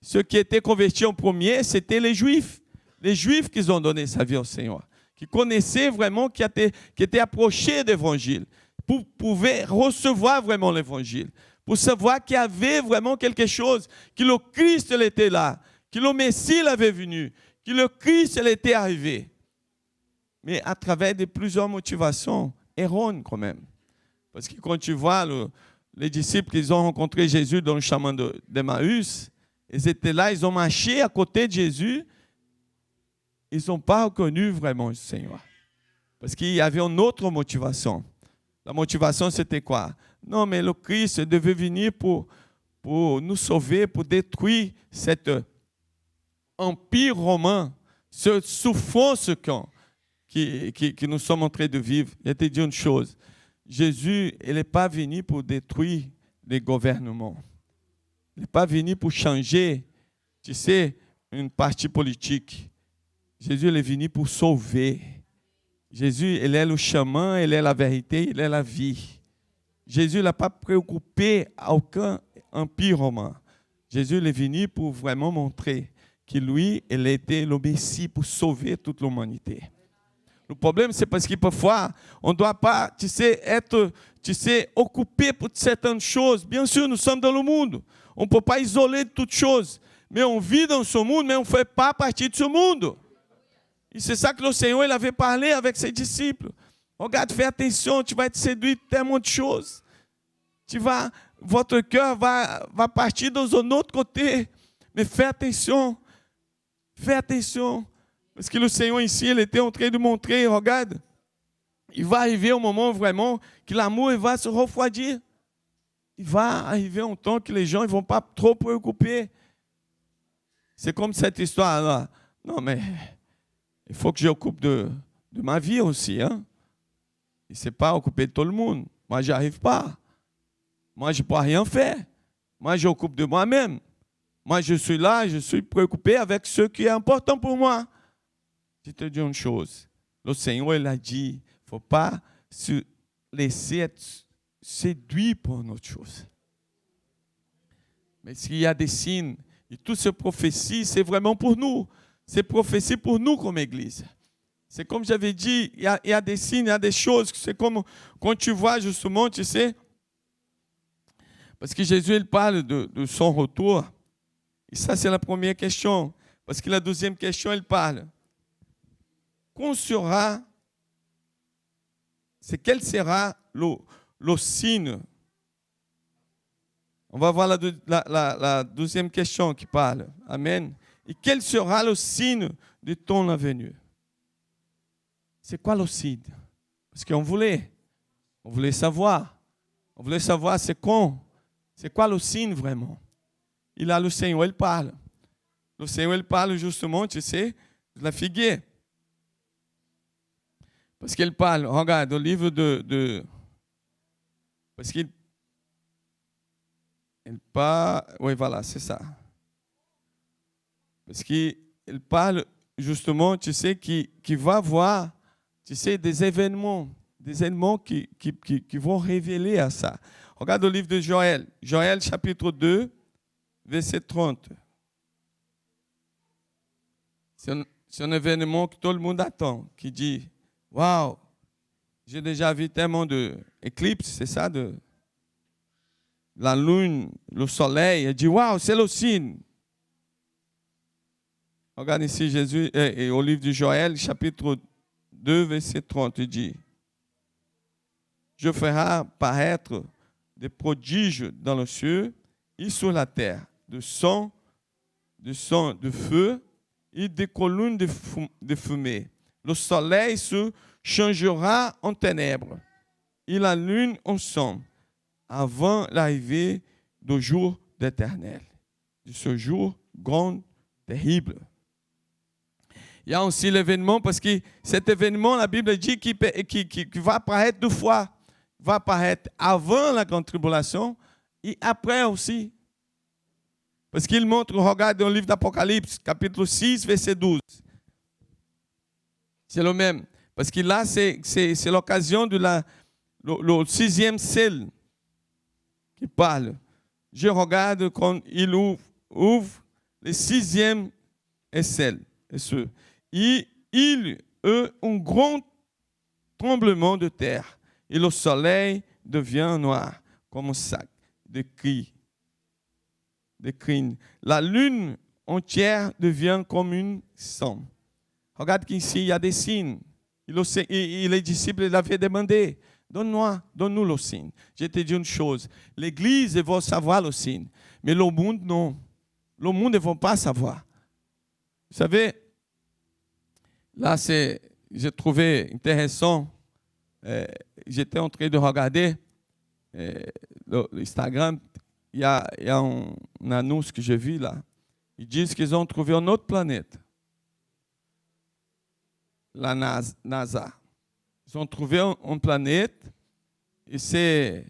ceux qui étaient convertis en premier, c'était les Juifs. Les Juifs qui ont donné sa vie au Seigneur, qui connaissaient vraiment, qui étaient approchés d'Évangile, pour pouvoir recevoir vraiment l'Évangile, pour savoir qu'il y avait vraiment quelque chose, que le Christ il était là, que le Messie avait venu, que le Christ il était arrivé. Mais à travers de plusieurs motivations erronées quand même. Parce que quand tu vois les disciples qui ont rencontré Jésus dans le chemin d'Emmaüs, ils étaient là, ils ont marché à côté de Jésus, ils n'ont pas reconnu vraiment le Seigneur. Parce qu'il y avait une autre motivation. La motivation, c'était quoi? Non, mais le Christ devait venir pour nous sauver, pour détruire cet empire romain, cette souffrance que nous sommes en train de vivre. Je te dis une chose. Jésus, il n'est pas venu pour détruire les gouvernements. Il n'est pas venu pour changer, tu sais, une partie politique. Jésus il est venu pour sauver. Jésus, il est le chemin, il est la vérité, il est la vie. Jésus n'a pas préoccupé aucun empire romain. Jésus il est venu pour vraiment montrer que lui, il était le Messie pour sauver toute l'humanité. Le problème, c'est parce que parfois, on ne doit pas, tu sais, être, occupé pour certaines choses. Bien sûr, nous sommes dans le monde. On ne peut pas isoler de toutes choses. Mais on vit dans ce monde, mais on ne fait pas partie de ce monde. Et c'est ça que le Seigneur il avait parlé avec ses disciples. Regarde, fais attention, tu vas être séduit de tellement de choses. Votre cœur va partir dans un autre côté. Mais fais attention. Fais attention. Parce que le Seigneur ici, il était en train de montrer, regarde, il va arriver un moment vraiment que l'amour va se refroidir. Il va arriver un temps que les gens ne vont pas trop préoccuper. C'est comme cette histoire-là. Non, mais il faut que j'occupe de ma vie aussi. Hein? Et ce n'est pas occuper de tout le monde. Moi, je n'y arrive pas. Moi, je ne peux rien faire. Moi, j'occupe de moi-même. Moi, je suis là, je suis préoccupé avec ce qui est important pour moi. Je te dis une chose. Le Seigneur, il a dit, il ne faut pas se laisser être séduit par une autre chose. Mais s'il y a des signes, et toutes ces prophéties, c'est vraiment pour nous. C'est prophétie pour nous comme Église. C'est comme j'avais dit, il y a des signes, il y a des choses. C'est comme quand tu vois justement, tu sais, parce que Jésus, il parle de son retour. Et ça, c'est la première question. Parce que la deuxième question, il parle. Quel sera le signe? On va voir la deuxième question qui parle. Amen. Et quel sera le signe de ton avenir? C'est quoi le signe? Parce qu'on voulait savoir. On voulait savoir c'est quoi le signe vraiment. Et là, le Seigneur, il parle. Le Seigneur, il parle justement, tu sais, de la figuier. Parce qu'il parle, regarde, au livre parce qu'il parle, oui, voilà, c'est ça. Parce qu'il parle justement, tu sais, qui va voir, tu sais, des événements qui vont révéler à ça. Regarde au livre de Joël, Joël chapitre 2, verset 30. C'est un événement que tout le monde attend, qui dit, waouh, j'ai déjà vu tellement d'éclipses, c'est ça, de la lune, le soleil. Il dit, waouh, c'est le signe. Regarde ici Jésus, et au livre de Joël, chapitre 2, verset 30, il dit, je ferai paraître des prodiges dans le ciel et sur la terre, de sang, de feu et des colonnes de fumée. Le soleil se changera en ténèbres et la lune en sang avant l'arrivée du jour d'Éternel, de ce jour grand, terrible. Il y a aussi l'événement, parce que cet événement, la Bible dit qu'il va apparaître 2 fois. Il va apparaître avant la grande tribulation et après aussi. Parce qu'il montre, regarde dans le livre d'Apocalypse, chapitre 6, verset 12. C'est le même. Parce que là, c'est l'occasion de le 6e sel qui parle. Je regarde quand il ouvre le 6e sel. Et il eut un grand tremblement de terre. Et le soleil devient noir comme un sac de crines. La lune entière devient comme une sang. Regarde qu'ici, il y a des signes. Et les disciples l'avaient demandé, donne-nous le signe. Je te dis une chose, l'Église va savoir le signe, mais le monde, non. Le monde ne va pas savoir. Vous savez, là, j'ai trouvé intéressant, j'étais en train de regarder l'Instagram, il y a une annonce que j'ai vue là. Ils disent qu'ils ont trouvé une autre planète. La NASA. Ils ont trouvé une planète, et c'est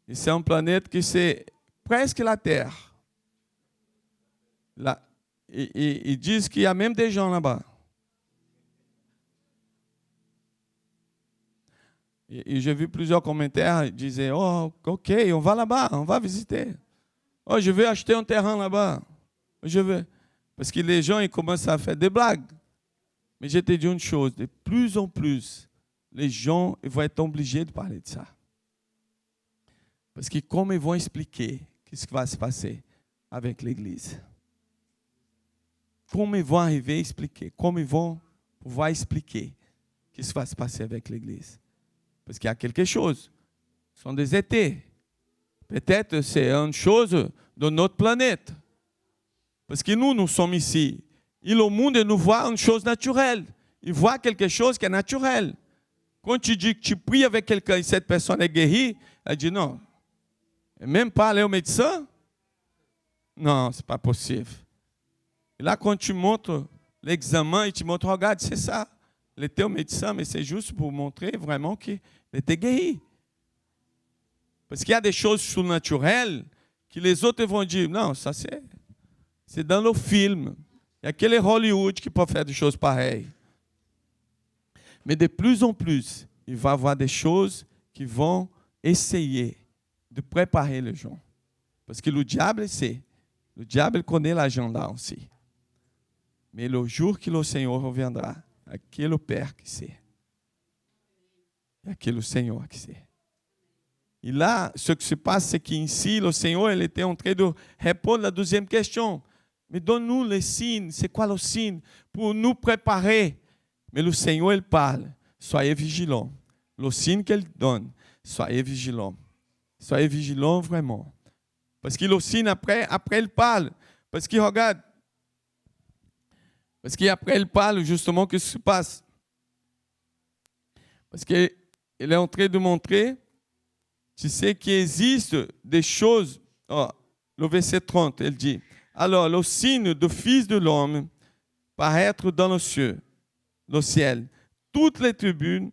une planète qui c'est presque la Terre. Là, et ils disent qu'il y a même des gens là-bas. Et j'ai vu plusieurs commentaires, ils disaient, oh, ok, on va là-bas, on va visiter. Oh, je vais acheter un terrain là-bas. Je veux. Parce que les gens, ils commencent à faire des blagues. Mais je te dis une chose, de plus en plus, les gens ils vont être obligés de parler de ça. Parce que comme ils vont expliquer ce qui va se passer avec l'Église. Como ils vont arriver à expliquer, como ils vont pouvoir expliquer ce qui va se passer avec l'Église. Parce qu'il y a quelque chose. Ce sont des étés. Peut-être c'est une chose de notre planète. Parce que nous sommes ici. Et le monde nous voit une chose naturelle. Il voit quelque chose qui est naturel. Quand tu dis que tu pries avec quelqu'un et cette personne est guérie, elle dit non. Et même pas aller au médecin? Non, ce n'est pas possible. Et là, quand tu montres l'examen et tu montres, regarde, c'est ça. Il était au médecin, mais c'est juste pour montrer vraiment qu'il était guéri. Parce qu'il y a des choses surnaturelles que les autres vont dire, non, ça c'est dans le film. Il y a aquele Hollywood qui peut faire des choses pareilles. Mais de plus en plus, il va y avoir des choses qui vont essayer de préparer les gens. Parce que le diable sait. Le diable connaît l'agenda aussi. Mais le jour que le Seigneur reviendra, aquele Père qui sait. Et aquele Seigneur qui sait. Et là, ce qui se passe, c'est qu'ici, le Seigneur, il était en train de répondre à la deuxième question. Mais donne-nous les signes. C'est quoi le signe? Pour nous préparer. Mais le Seigneur, il parle. Soyez vigilants. Le signe qu'il donne, soyez vigilants. Soyez vigilants vraiment. Parce que le signe, après il parle. Parce qu'il regarde. Parce qu'après, il parle justement de ce qui se passe. Parce qu'il est en train de montrer, tu sais qu'il existe des choses. Oh, le verset 30, il dit, alors le signe du Fils de l'homme paraître dans le ciel. Toutes les tribus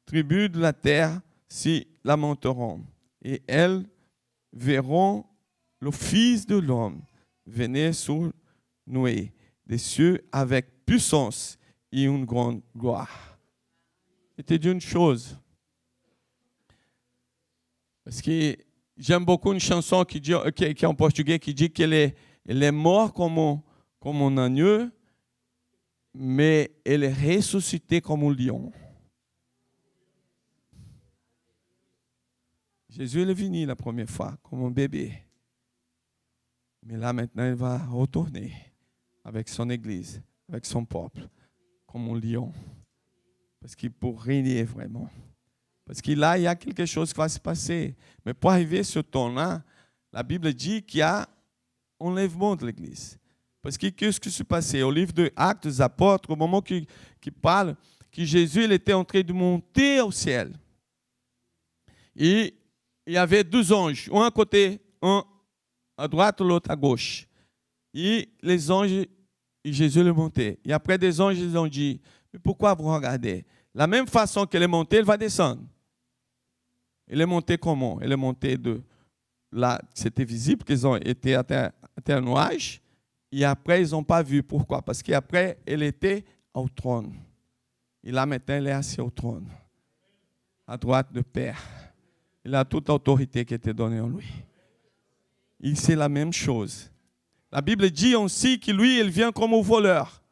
tribus de la terre s'y lamenteront. Et elles verront le Fils de l'homme venir sur Noé des cieux avec puissance et une grande gloire. C'était d'une chose. Parce que j'aime beaucoup une chanson qui est en portugais qui dit qu'elle est morte comme un agneau, mais elle est ressuscitée comme un lion. Jésus est venu la première fois comme un bébé. Mais là maintenant, il va retourner avec son église, avec son peuple, comme un lion. Parce qu'il peut régner vraiment. Parce que là, il y a quelque chose qui va se passer. Mais pour arriver à ce temps-là, la Bible dit qu'il y a un enlèvement de l'église. Parce que qu'est-ce qui s'est passé? Au livre des Actes des Apôtres, au moment qui parle que Jésus il était en train de monter au ciel. Et il y avait 2 anges, un à côté, un à droite, l'autre à gauche. Et les anges, et Jésus le montait. Et après, des anges, ils ont dit, mais pourquoi vous regardez? La même façon qu'elle est montée, elle va descendre. Elle est montée comment? Elle est montée de là, c'était visible qu'ils ont été à un nuage. Et après, ils n'ont pas vu. Pourquoi? Parce qu'après, elle était au trône. Et là, maintenant, elle est assise au trône, à droite du Père. Il a toute autorité qui était donnée en lui. Et c'est la même chose. La Bible dit aussi que lui, il vient comme un voleur.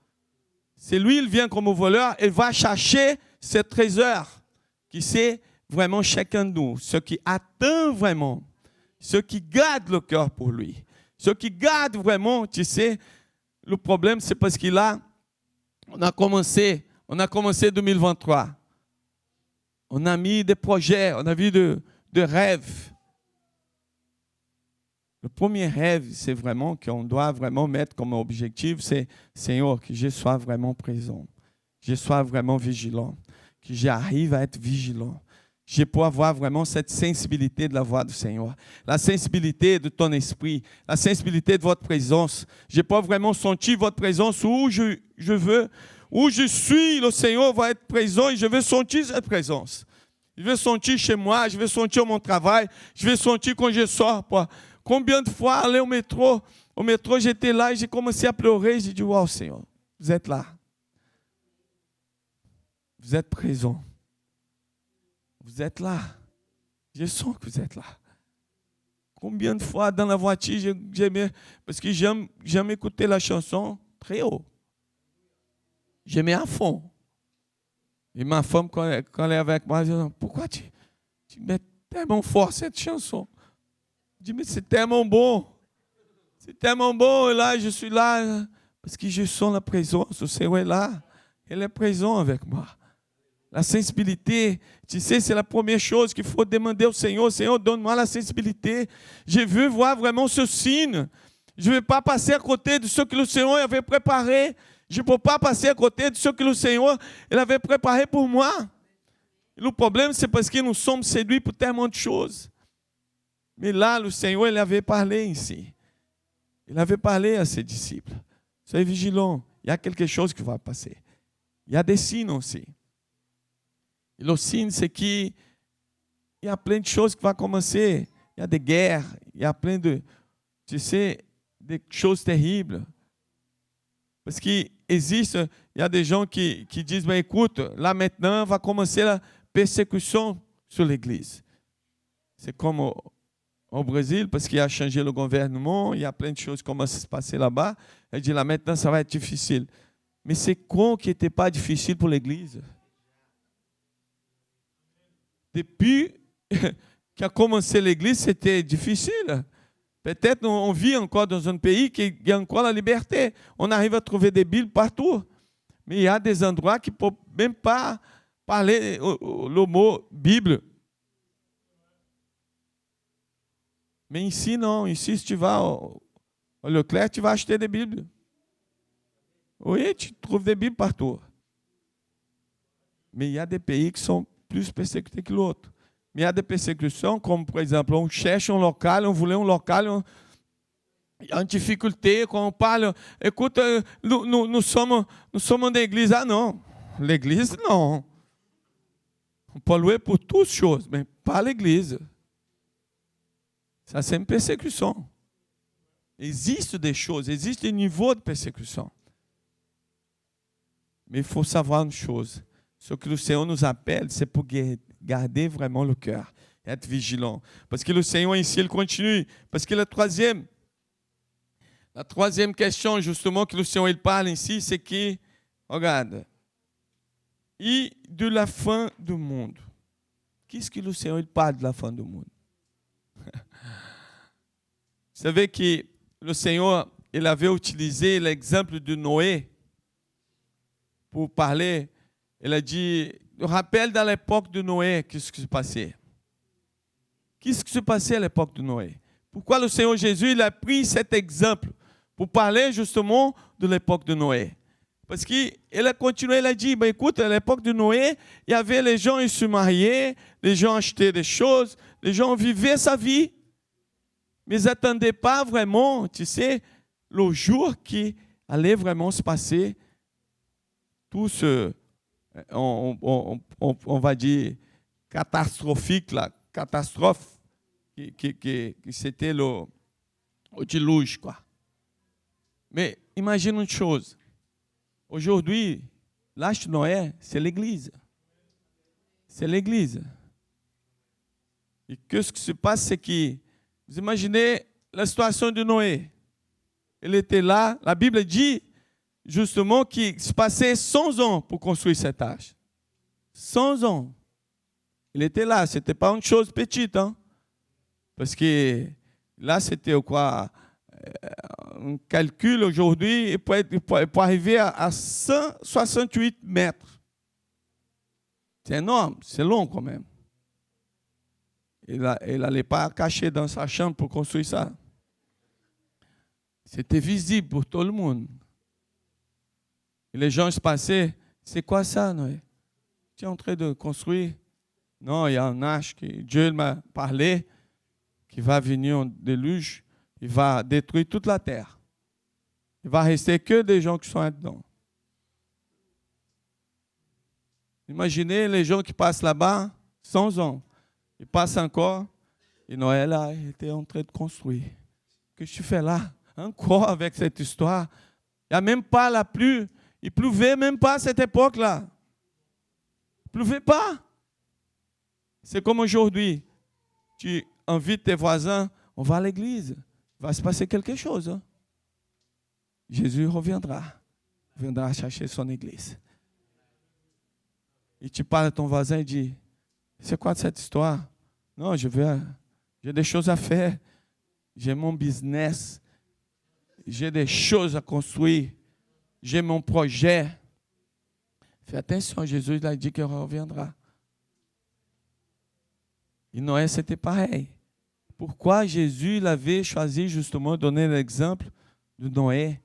C'est lui, il vient comme un voleur, il va chercher ce trésor qui c'est vraiment chacun de nous, ce qui atteint vraiment, ce qui garde le cœur pour lui. Ce qui garde vraiment, tu sais, le problème, c'est parce que là, on a commencé 2023. On a mis des projets, on a vu de rêves. Le premier rêve, c'est vraiment qu'on doit vraiment mettre comme objectif, c'est Seigneur, que je sois vraiment présent, que je sois vraiment vigilant, que j'arrive à être vigilant. Je peux avoir vraiment cette sensibilité de la voix du Seigneur, la sensibilité de ton esprit, la sensibilité de votre présence. Je peux vraiment sentir votre présence où je veux, où je suis, le Seigneur va être présent et je veux sentir cette présence. Je veux sentir chez moi, je veux sentir mon travail, je veux sentir quand je sors. Combien de fois aller au métro, j'étais là et j'ai commencé à pleurer. J'ai dit, wow, Seigneur, vous êtes là. Vous êtes présent. Vous êtes là. Je sens que vous êtes là. Combien de fois dans la voiture, j'aimais, parce que j'aime écouter la chanson très haut. J'aimais à fond. Et ma femme, quand elle est avec moi, elle dit, pourquoi tu mets tellement fort cette chanson? Je dis, mais c'est tellement bon. C'est tellement bon. Et là, je suis là parce que je sens la présence. Le Seigneur est là. Il est présent avec moi. La sensibilité, tu sais, c'est la première chose qu'il faut demander au Seigneur. Seigneur, donne-moi la sensibilité. Je veux voir vraiment ce signe. Je ne vais pas passer à côté de ce que le Seigneur avait préparé. Je ne peux pas passer à côté de ce que le Seigneur il avait préparé pour moi. Et le problème, c'est parce que nous sommes séduits pour tellement de choses. Mais là, le Seigneur, il avait parlé ici. Il avait parlé à ses disciples. Soyez vigilants. Il y a quelque chose qui va passer. Il y a des signes aussi. Et le signe, c'est qu'il y a plein de choses qui vont commencer. Il y a des guerres. Il y a plein de, tu sais, des choses terribles. Parce qu'il existe, il y a des gens qui disent, ben, écoute, là maintenant, va commencer la persécution sur l'Église. C'est comme au Brésil, parce qu'il a changé le gouvernement, il y a plein de choses qui commencent à se passer là-bas. Il dit, là maintenant, ça va être difficile. Mais c'est con qui n'était pas difficile pour l'Église. Depuis qu'a commencé l'Église, c'était difficile. Peut-être on vit encore dans un pays qui a encore la liberté. On arrive à trouver des Bibles partout. Mais il y a des endroits qui ne peuvent même pas parler le mot Bible. Mais ici, non. Ici, si tu vas au Leclerc, tu vas acheter des Bibles. Oui, tu trouves des Bibles partout. Mais il y a des pays qui sont plus persécutés que l'autre. Mais il y a des persécutions, comme par exemple, on cherche un local, on voulait un local, il y a une difficulté, quand on parle, écoute, nous sommes dans l'église. Ah non, l'église, non. On peut louer pour toutes choses, mais pas l'Église. Ça, c'est une persécution. Il existe des choses, il existe des niveaux de persécution. Mais il faut savoir une chose. Ce que le Seigneur nous appelle, c'est pour garder vraiment le cœur, être vigilant. Parce que le Seigneur ici, il continue. Parce que la troisième question, justement, que le Seigneur il parle ici, c'est que, regarde, et de la fin du monde. Qu'est-ce que le Seigneur il parle de la fin du monde? Vous savez que le Seigneur, il avait utilisé l'exemple de Noé pour parler. Il a dit, rappelle dans l'époque de Noé, qu'est-ce qui se passait? Qu'est-ce qui se passait à l'époque de Noé? Pourquoi le Seigneur Jésus il a pris cet exemple pour parler justement de l'époque de Noé? Parce qu'il a continué, il a dit, ben écoute, à l'époque de Noé, il y avait les gens, ils se mariaient, les gens achetaient des choses, les gens vivaient sa vie. Mais ils n'attendaient pas vraiment, tu sais, le jour qui allait vraiment se passer tout ce, on va dire, catastrophique, la catastrophe qui c'était le déluge, quoi. Mais imagine une chose. Aujourd'hui, l'âge de Noé, c'est l'Église. C'est l'Église. Et qu'est-ce qui se passe, c'est que, vous imaginez la situation de Noé. Il était là, la Bible dit justement qu'il se passait 100 ans pour construire cette arche. 100 ans. Il était là, ce n'était pas une chose petite. Hein? Parce que là, c'était quoi? Un calcul aujourd'hui, il peut arriver à 168 mètres. C'est énorme, c'est long quand même. Il n'allait pas cacher dans sa chambre pour construire ça. C'était visible pour tout le monde. Et les gens se passaient, c'est quoi ça, Noé? Tu es en train de construire? Non, il y a un âge que Dieu m'a parlé, qui va venir en déluge, il va détruire toute la terre. Il va rester que des gens qui sont là-dedans. Imaginez les gens qui passent là-bas, 100 ans. Ils passent encore, et Noé là, il était en train de construire. Qu'est-ce que tu fais là? Encore avec cette histoire. Il n'y a même pas la pluie. Il pleuvait même pas à cette époque-là. Il pleuvait pas. C'est comme aujourd'hui. Tu invites tes voisins, on va à l'église. Il va se passer quelque chose. Hein? Jésus reviendra. Il viendra chercher son église. Et tu parles à ton voisin et dis, c'est quoi cette histoire? Non, j'ai des choses à faire. J'ai mon business. J'ai des choses à construire. J'ai mon projet. Fais attention, Jésus il a dit qu'il reviendra. Et Noé, c'était pareil. Pourquoi Jésus avait choisi justement de donner l'exemple de Noé?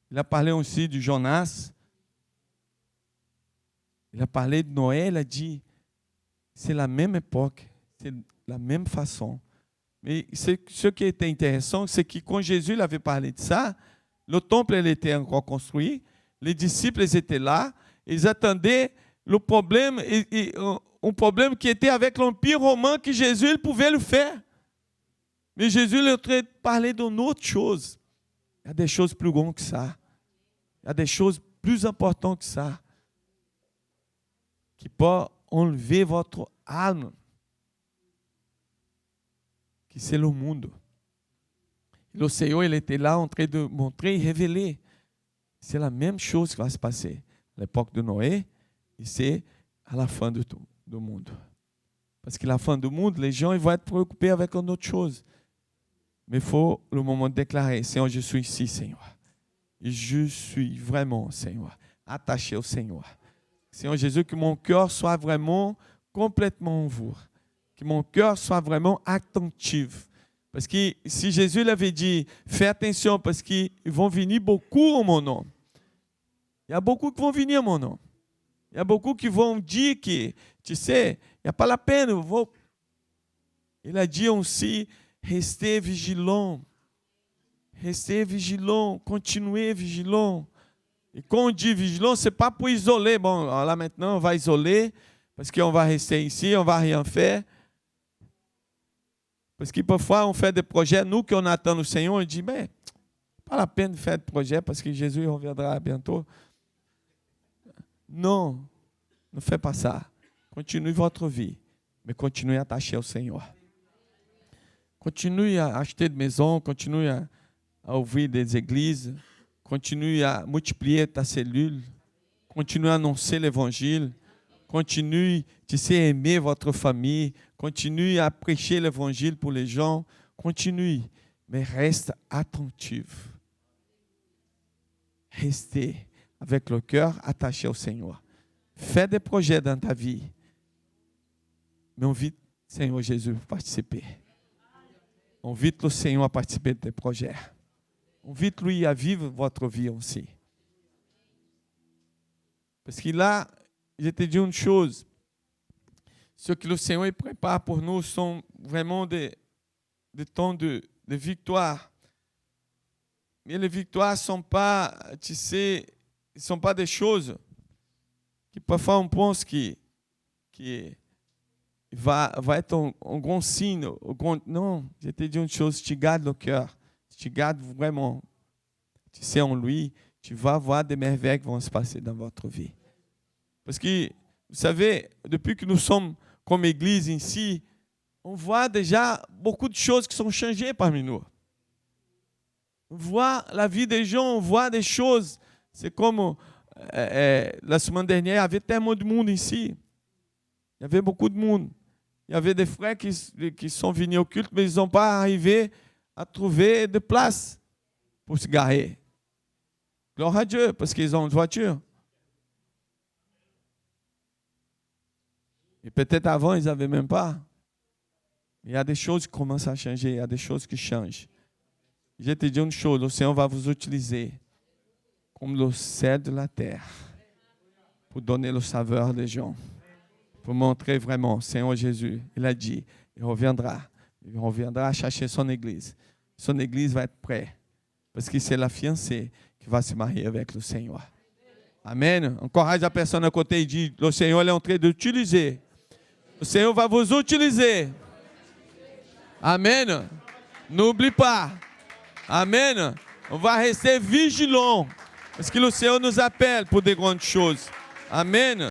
Il a parlé aussi de Jonas. Il a parlé de Noé, il a dit, c'est la même époque, c'est la même façon. Mais ce qui était intéressant, c'est que quand Jésus avait parlé de ça, le temple il était encore construit, les disciples ils étaient là, ils attendaient le problème, un problème qui était avec l'Empire romain que Jésus il pouvait le faire. Mais Jésus il est en train de parler d'une autre chose. Il y a des choses plus grandes que ça. Il y a des choses plus importantes que ça. Qui peuvent enlever votre âme. Qui c'est le monde. Le Seigneur, il était là en train de montrer et révéler. C'est la même chose qui va se passer à l'époque de Noé et c'est à la fin du monde. Parce que la fin du monde, les gens ils vont être préoccupés avec une autre chose. Mais il faut le moment de déclarer, Seigneur, je suis ici, Seigneur. Et je suis vraiment, Seigneur, attaché au Seigneur. Seigneur Jésus, que mon cœur soit vraiment complètement en vous. Que mon cœur soit vraiment attentif. Parce que si Jésus l'avait dit, fais attention parce qu'ils vont venir beaucoup en mon nom. Il y a beaucoup qui vont venir en mon nom. Il y a beaucoup qui vont dire que, tu sais, il n'y a pas la peine. Il a dit aussi, restez vigilants. Restez vigilants, continuez vigilants. Et quand on dit vigilant, ce n'est pas pour isoler. Bon, là maintenant, on va isoler Parce qu'on va rester ici, on ne va rien faire. Parce que parfois, on fait des projets, nous qui on attend le Seigneur, on dit, mais pas la peine de faire de projet parce que Jésus reviendra bientôt. Non, ne faites pas ça. Continuez votre vie, mais continuez attaché au Seigneur. Continuez à acheter des maisons, continuez à ouvrir des églises, continuez à multiplier ta cellule, continuez à annoncer l'évangile, continuez à aimer votre famille, continuez à prêcher l'évangile pour les gens, continuez, mais reste attentif. Restez avec le cœur attaché au Seigneur. Fais des projets dans ta vie, mais invite le Seigneur Jésus à participer. Invite le Seigneur à participer de tes projets. Invite-lui à vivre votre vie aussi. Parce que là, je te dis une chose. Ce que le Seigneur prépare pour nous sont vraiment des temps de victoire. Mais les victoires ne sont pas, tu sais, ne sont pas des choses que parfois on pense que va être un grand signe. Non, je te dis une chose, tu gardes le cœur. Tu gardes vraiment, tu sais, en lui, tu vas voir des merveilles qui vont se passer dans votre vie. Parce que, vous savez, depuis que nous sommes comme église ici, on voit déjà beaucoup de choses qui sont changées parmi nous. On voit la vie des gens, on voit des choses. C'est comme la semaine dernière, il y avait tellement de monde ici. Il y avait beaucoup de monde. Il y avait des frères qui sont venus au culte, mais ils n'ont pas arrivé à trouver de place pour se garer. Gloire à Dieu, parce qu'ils ont une voiture. Et peut-être avant, ils n'avaient même pas. Il y a des choses qui commencent à changer, il y a des choses qui changent. Je te dis une chose, le Seigneur va vous utiliser comme le sel de la terre pour donner le saveur des gens, pour montrer vraiment, Seigneur Jésus, il a dit, il reviendra chercher son église. Son église va être prête, parce que c'est la fiancée qui va se marier avec le Seigneur. Amen. Encourage la personne à côté et dit, le Seigneur est en train d'utiliser. Le Seigneur va vous utiliser. Amen. N'oublie pas. Amen. On va rester vigilant, parce que le Seigneur nous appelle pour des grandes choses. Amen.